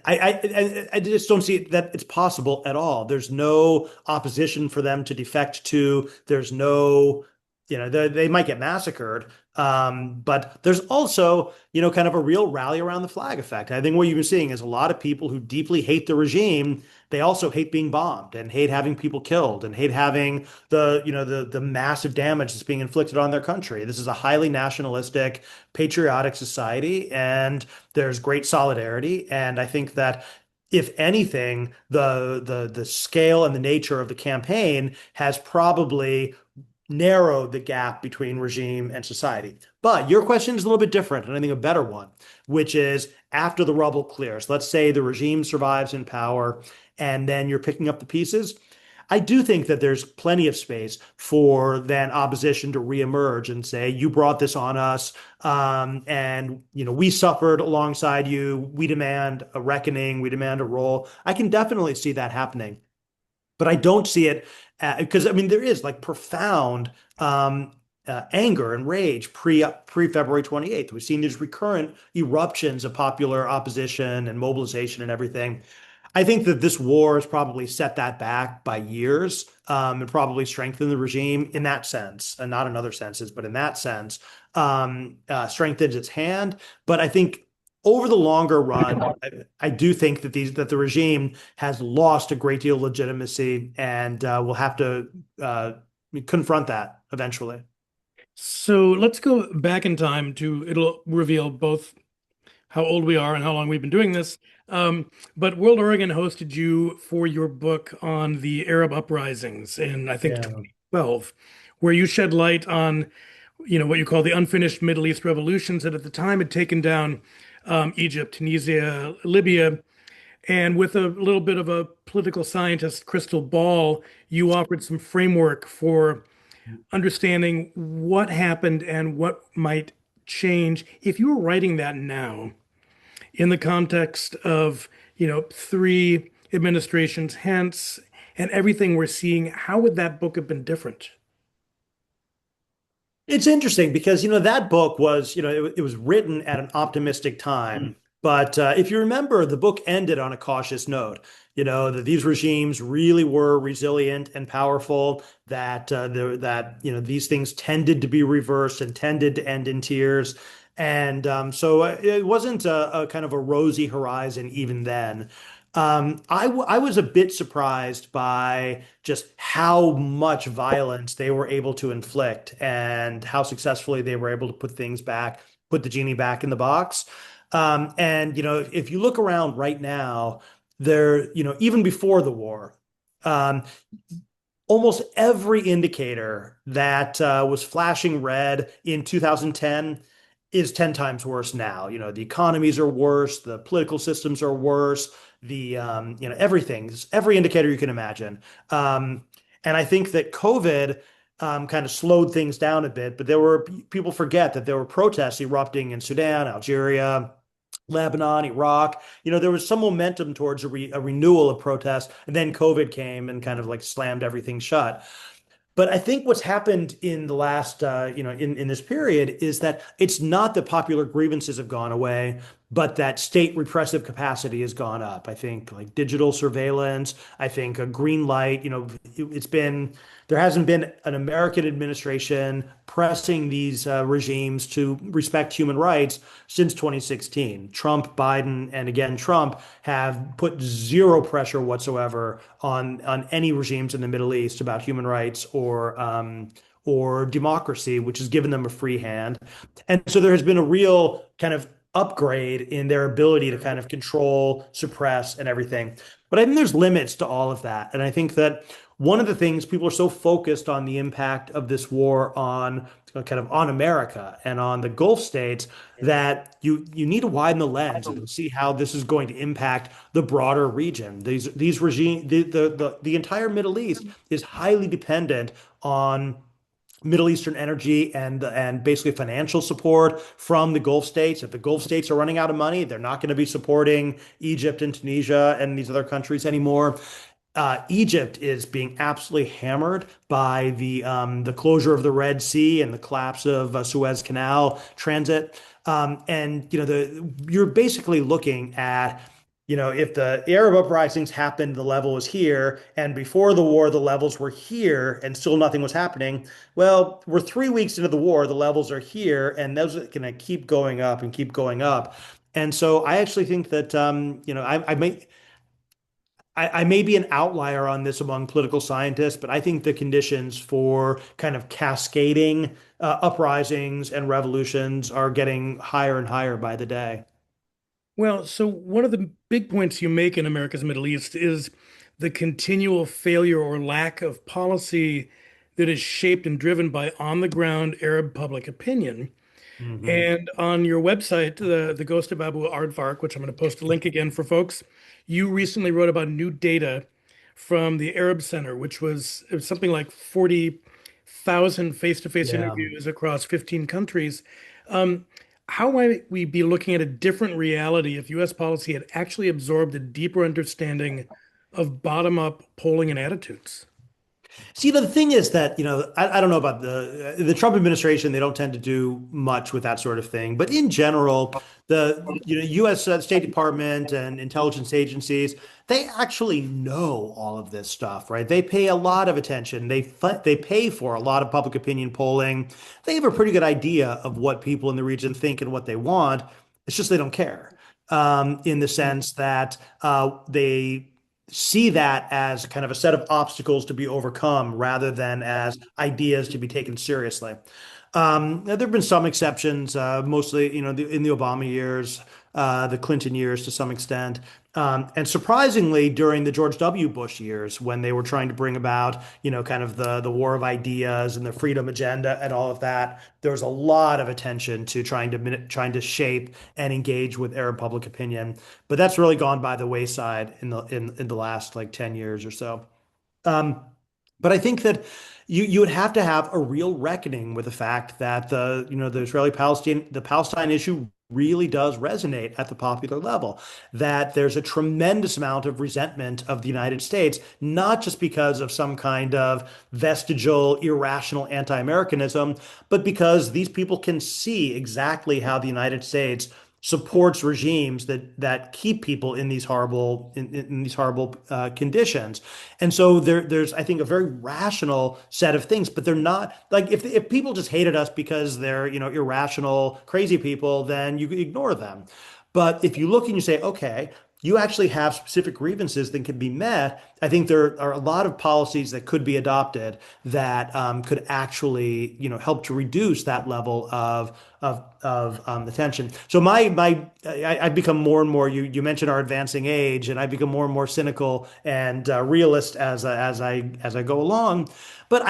B: I just don't see that it's possible at all. There's no opposition for them to defect to. There's no, they might get massacred. But there's also, kind of a real rally around the flag effect. I think what you've been seeing is a lot of people who deeply hate the regime. They also hate being bombed and hate having people killed and hate having the massive damage that's being inflicted on their country. This is a highly nationalistic, patriotic society, and there's great solidarity. And I think that if anything, the scale and the nature of the campaign has probably narrowed the gap between regime and society. But your question is a little bit different, and I think a better one, which is after the rubble clears, let's say the regime survives in power, and then you're picking up the pieces. I do think that there's plenty of space for then opposition to reemerge and say, you brought this on us, and we suffered alongside you. We demand a reckoning. We demand a role. I can definitely see that happening, but I don't see it because I mean there is like profound anger and rage pre February 28th. We've seen these recurrent eruptions of popular opposition and mobilization and everything. I think that this war has probably set that back by years, and probably strengthened the regime in that sense, and not in other senses, but in that sense, strengthens its hand. But I think over the longer run, I do think that the regime has lost a great deal of legitimacy, and we'll have to confront that eventually.
C: So let's go back in time to it'll reveal both how old we are and how long we've been doing this. But World Oregon hosted you for your book on the Arab uprisings in, I think,
B: Yeah.
C: 2012, where you shed light on, what you call the unfinished Middle East revolutions that at the time had taken down Egypt, Tunisia, Libya. And with a little bit of a political scientist crystal ball, you offered some framework for understanding what happened and what might change. If you were writing that now, in the context of, three administrations hence and everything we're seeing, how would that book have been different?
B: It's interesting because that book was it was written at an optimistic time, but if you remember, the book ended on a cautious note. That these regimes really were resilient and powerful. That these things tended to be reversed and tended to end in tears, and so it wasn't a kind of a rosy horizon even then. I was a bit surprised by just how much violence they were able to inflict and how successfully they were able to put the genie back in the box. And if you look around right now, even before the war, um, almost every indicator that was flashing red in 2010 is 10 times worse now. The economies are worse, the political systems are worse, everything, every indicator you can imagine. And I think that COVID kind of slowed things down a bit, but people forget that there were protests erupting in Sudan, Algeria, Lebanon, Iraq. There was some momentum towards a renewal of protests, and then COVID came and kind of like slammed everything shut. But I think what's happened in the last, in this period is that it's not that popular grievances have gone away, but that state repressive capacity has gone up. I think like digital surveillance, I think a green light, there hasn't been an American administration pressing these regimes to respect human rights since 2016. Trump, Biden, and again Trump have put zero pressure whatsoever on any regimes in the Middle East about human rights or democracy, which has given them a free hand. And so there has been a real kind of upgrade in their ability to kind of control, suppress, and everything. But I think there's limits to all of that. And I think that one of the things people are so focused on the impact of this war on kind of on America and on the Gulf states that you need to widen the lens and see how this is going to impact the broader region. These regime the entire Middle East is highly dependent on Middle Eastern energy and basically financial support from the Gulf states. If the Gulf states are running out of money, they're not going to be supporting Egypt and Tunisia and these other countries anymore. Egypt is being absolutely hammered by the closure of the Red Sea and the collapse of Suez Canal transit. And you're basically looking at if the Arab uprisings happened, the level was here, and before the war, the levels were here, and still nothing was happening. Well, we're 3 weeks into the war, the levels are here, and those are going to keep going up and keep going up. And so I actually think that I may be an outlier on this among political scientists, but I think the conditions for kind of cascading uprisings and revolutions are getting higher and higher by the day.
C: Well, so one of the big points you make in America's Middle East is the continual failure or lack of policy that is shaped and driven by on the ground Arab public opinion.
B: Hmm.
C: And on your website, the Ghost of Abu Aardvark, which I'm going to post a link again for folks, you recently wrote about new data from the Arab Center, which was it was something like 40,000 face-to-face
B: Yeah.
C: interviews across 15 countries. Um, how might we be looking at a different reality if U.S. policy had actually absorbed a deeper understanding of bottom-up polling and attitudes?
B: See, the thing is that, I don't know about the Trump administration, they don't tend to do much with that sort of thing. But in general, U.S. State Department and intelligence agencies, they actually know all of this stuff, right? They pay a lot of attention. They pay for a lot of public opinion polling. They have a pretty good idea of what people in the region think and what they want. It's just they don't care, in the sense that they see that as kind of a set of obstacles to be overcome rather than as ideas to be taken seriously. There have been some exceptions, mostly, in the Obama years, the Clinton years to some extent. And surprisingly, during the George W. Bush years, when they were trying to bring about, kind of the war of ideas and the freedom agenda and all of that, there was a lot of attention to trying to shape and engage with Arab public opinion. But that's really gone by the wayside in the last like 10 years or so. Um, but I think that you would have to have a real reckoning with the fact that the Israeli-Palestine issue really does resonate at the popular level, that there's a tremendous amount of resentment of the United States, not just because of some kind of vestigial, irrational anti-Americanism, but because these people can see exactly how the United States supports regimes that keep people in these horrible conditions. And so there's I think a very rational set of things, but they're not like if people just hated us because they're irrational crazy people, then you ignore them. But if you look and you say, okay, you actually have specific grievances that can be met, I think there are a lot of policies that could be adopted that could actually, help to reduce that level of the tension. So I've become more and more. You mentioned our advancing age, and I've become more and more cynical and realist as I go along. But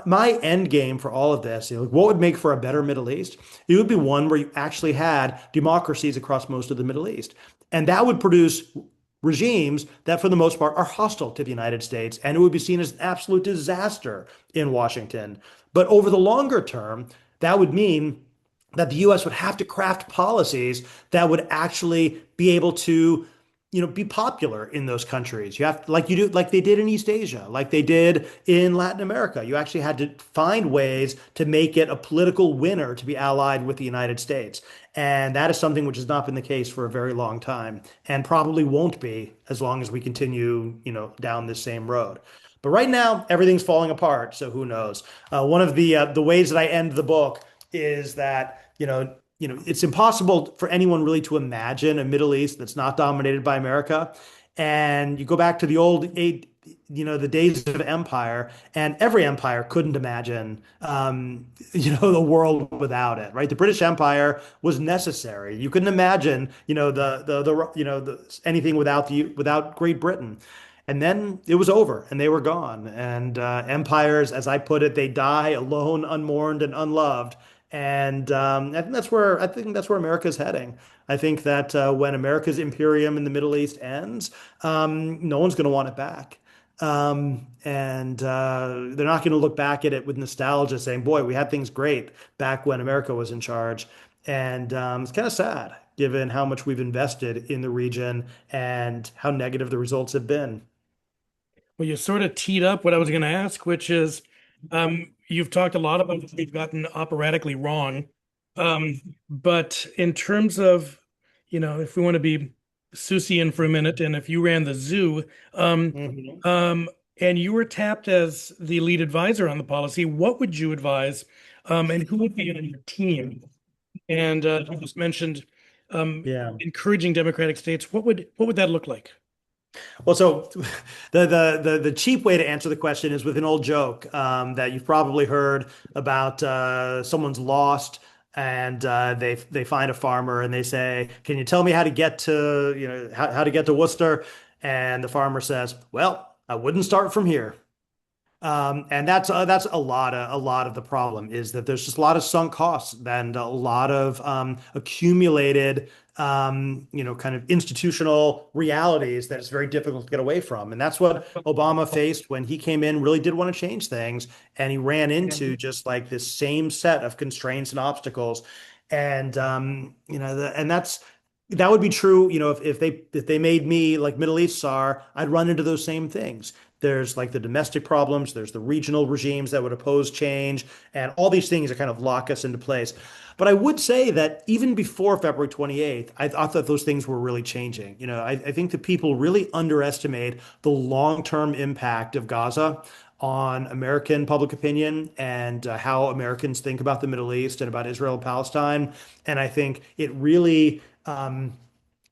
B: my end game for all of this, what would make for a better Middle East? It would be one where you actually had democracies across most of the Middle East. And that would produce regimes that, for the most part, are hostile to the United States. And it would be seen as an absolute disaster in Washington. But over the longer term, that would mean that the US would have to craft policies that would actually be able to be popular in those countries. You have like they did in East Asia, like they did in Latin America. You actually had to find ways to make it a political winner to be allied with the United States. And that is something which has not been the case for a very long time and probably won't be as long as we continue, down this same road. But right now, everything's falling apart. So who knows? One of the ways that I end the book is that, it's impossible for anyone really to imagine a Middle East that's not dominated by America. And you go back to the days of empire, and every empire couldn't imagine, the world without it, right? The British Empire was necessary. You couldn't imagine, anything without Great Britain. And then it was over, and they were gone. And empires, as I put it, they die alone, unmourned, and unloved. And I think that's where America's heading. I think that when America's imperium in the Middle East ends, no one's going to want it back. And they're not going to look back at it with nostalgia, saying, "Boy, we had things great back when America was in charge." And it's kind of sad, given how much we've invested in the region and how negative the results have been.
C: Well, you sort of teed up what I was going to ask, which is you've talked a lot about what we've gotten operatically wrong. But in terms of, if we want to be Seussian for a minute, and if you ran the zoo,
B: Mhm.
C: and you were tapped as the lead advisor on the policy, what would you advise? And who would be on your team? And you just mentioned
B: Yeah.
C: encouraging democratic states. What would that look like?
B: Well, so the cheap way to answer the question is with an old joke that you've probably heard about. Someone's lost and they find a farmer and they say, "Can you tell me how to get to how to get to Worcester?" And the farmer says, "Well, I wouldn't start from here." And that's a lot of the problem is that there's just a lot of sunk costs and a lot of accumulated kind of institutional realities that it's very difficult to get away from. And that's what Obama faced when he came in, really did want to change things, and he ran into just like this same set of constraints and obstacles. And that would be true, if they made me like Middle East czar, I'd run into those same things. There's like the domestic problems, there's the regional regimes that would oppose change, and all these things that kind of lock us into place. But I would say that even before February 28th, I thought that those things were really changing. I think that people really underestimate the long-term impact of Gaza on American public opinion and how Americans think about the Middle East and about Israel and Palestine. And I think it really I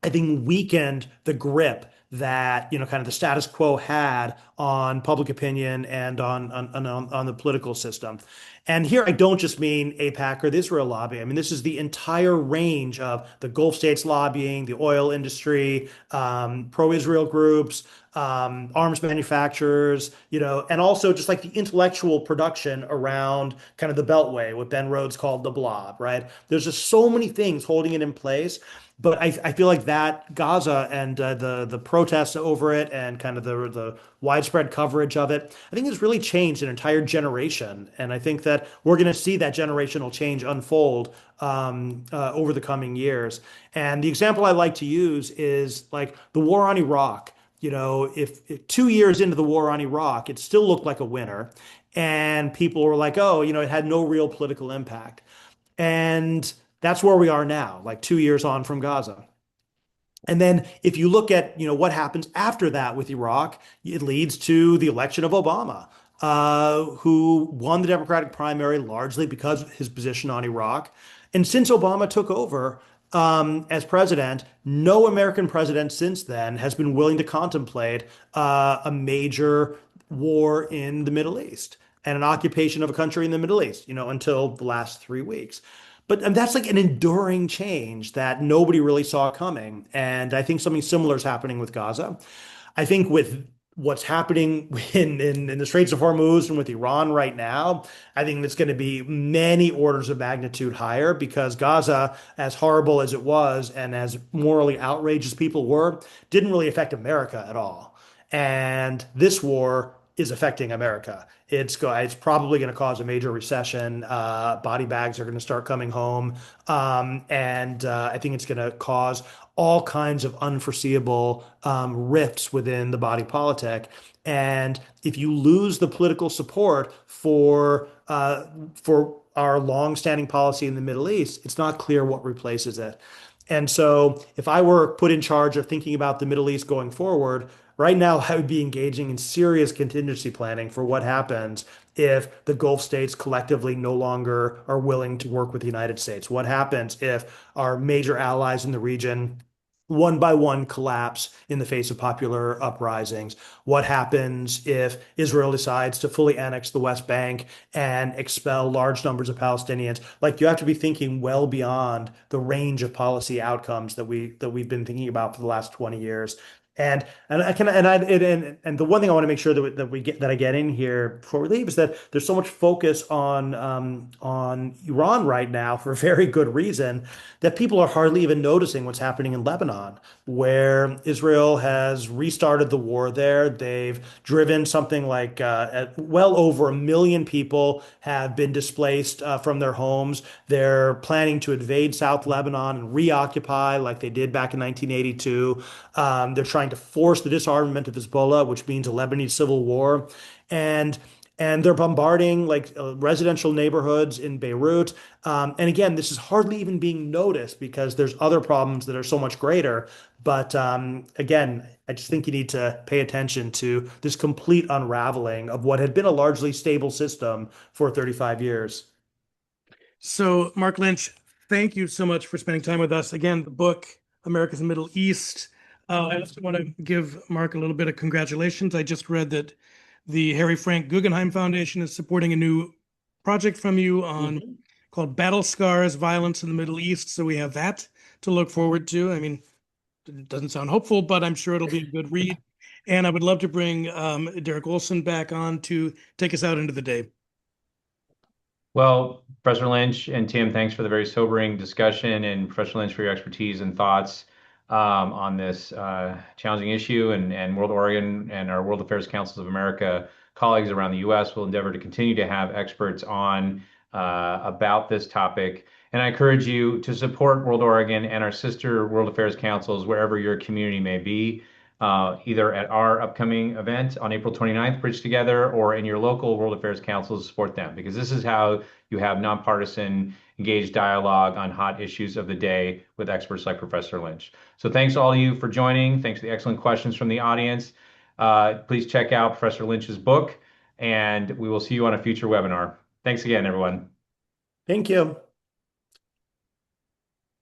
B: think weakened the grip that kind of the status quo had on public opinion and on the political system. And here I don't just mean AIPAC or the Israel lobby. I mean, this is the entire range of the Gulf states lobbying, the oil industry, pro-Israel groups, arms manufacturers, and also just like the intellectual production around kind of the Beltway, what Ben Rhodes called the blob, right? There's just so many things holding it in place. But I feel like that Gaza and the protests over it and kind of the widespread coverage of it, I think has really changed an entire generation. And I think that we're going to see that generational change unfold over the coming years. And the example I like to use is like the war on Iraq. If 2 years into the war on Iraq, it still looked like a winner. And people were like, oh, it had no real political impact. And that's where we are now, like 2 years on from Gaza. And then if you look at, what happens after that with Iraq, it leads to the election of Obama, who won the Democratic primary largely because of his position on Iraq. And since Obama took over as president, no American president since then has been willing to contemplate a major war in the Middle East and an occupation of a country in the Middle East, until the last 3 weeks. But that's like an enduring change that nobody really saw coming. And I think something similar is happening with Gaza. I think with what's happening in the Straits of Hormuz and with Iran right now, I think it's going to be many orders of magnitude higher because Gaza, as horrible as it was and as morally outraged as people were, didn't really affect America at all. And this war is affecting America. It's probably going to cause a major recession. Body bags are going to start coming home, and I think it's going to cause all kinds of unforeseeable rifts within the body politic. And if you lose the political support for our long-standing policy in the Middle East, it's not clear what replaces it. And so, if I were put in charge of thinking about the Middle East going forward, right now, I would be engaging in serious contingency planning for what happens if the Gulf states collectively no longer are willing to work with the United States. What happens if our major allies in the region, one by one, collapse in the face of popular uprisings? What happens if Israel decides to fully annex the West Bank and expel large numbers of Palestinians? Like, you have to be thinking well beyond the range of policy outcomes that we've been thinking about for the last 20 years. And the one thing I want to make sure that I get in here before we leave is that there's so much focus on Iran right now for a very good reason that people are hardly even noticing what's happening in Lebanon, where Israel has restarted the war there. They've driven something like well over 1 million people have been displaced from their homes. They're planning to invade South Lebanon and reoccupy like they did back in 1982. They're trying to force the disarmament of Hezbollah, which means a Lebanese civil war. And and they're bombarding like residential neighborhoods in Beirut. And again, this is hardly even being noticed because there's other problems that are so much greater. But again, I just think you need to pay attention to this complete unraveling of what had been a largely stable system for 35 years.
C: So, Marc Lynch, thank you so much for spending time with us. Again, the book, America's Middle East. I also want to give Marc a little bit of congratulations. I just read that the Harry Frank Guggenheim Foundation is supporting a new project from you on called Battle Scars, Violence in the Middle East. So we have that to look forward to. I mean, it doesn't sound hopeful, but I'm sure it'll be a good read. And I would love to bring Derek Olson back on to take us out into the day.
A: Well, Professor Lynch and Tim, thanks for the very sobering discussion, and Professor Lynch for your expertise and thoughts on this challenging issue. And World Oregon and our World Affairs Councils of America colleagues around the U.S. will endeavor to continue to have experts on about this topic. And I encourage you to support World Oregon and our sister World Affairs Councils wherever your community may be, either at our upcoming event on April 29th, Bridge Together, or in your local World Affairs Councils, support them, because this is how you have nonpartisan, engaged dialogue on hot issues of the day with experts like Professor Lynch. So thanks all of you for joining. Thanks for the excellent questions from the audience. Please check out Professor Lynch's book, and we will see you on a future webinar. Thanks again, everyone.
B: Thank you.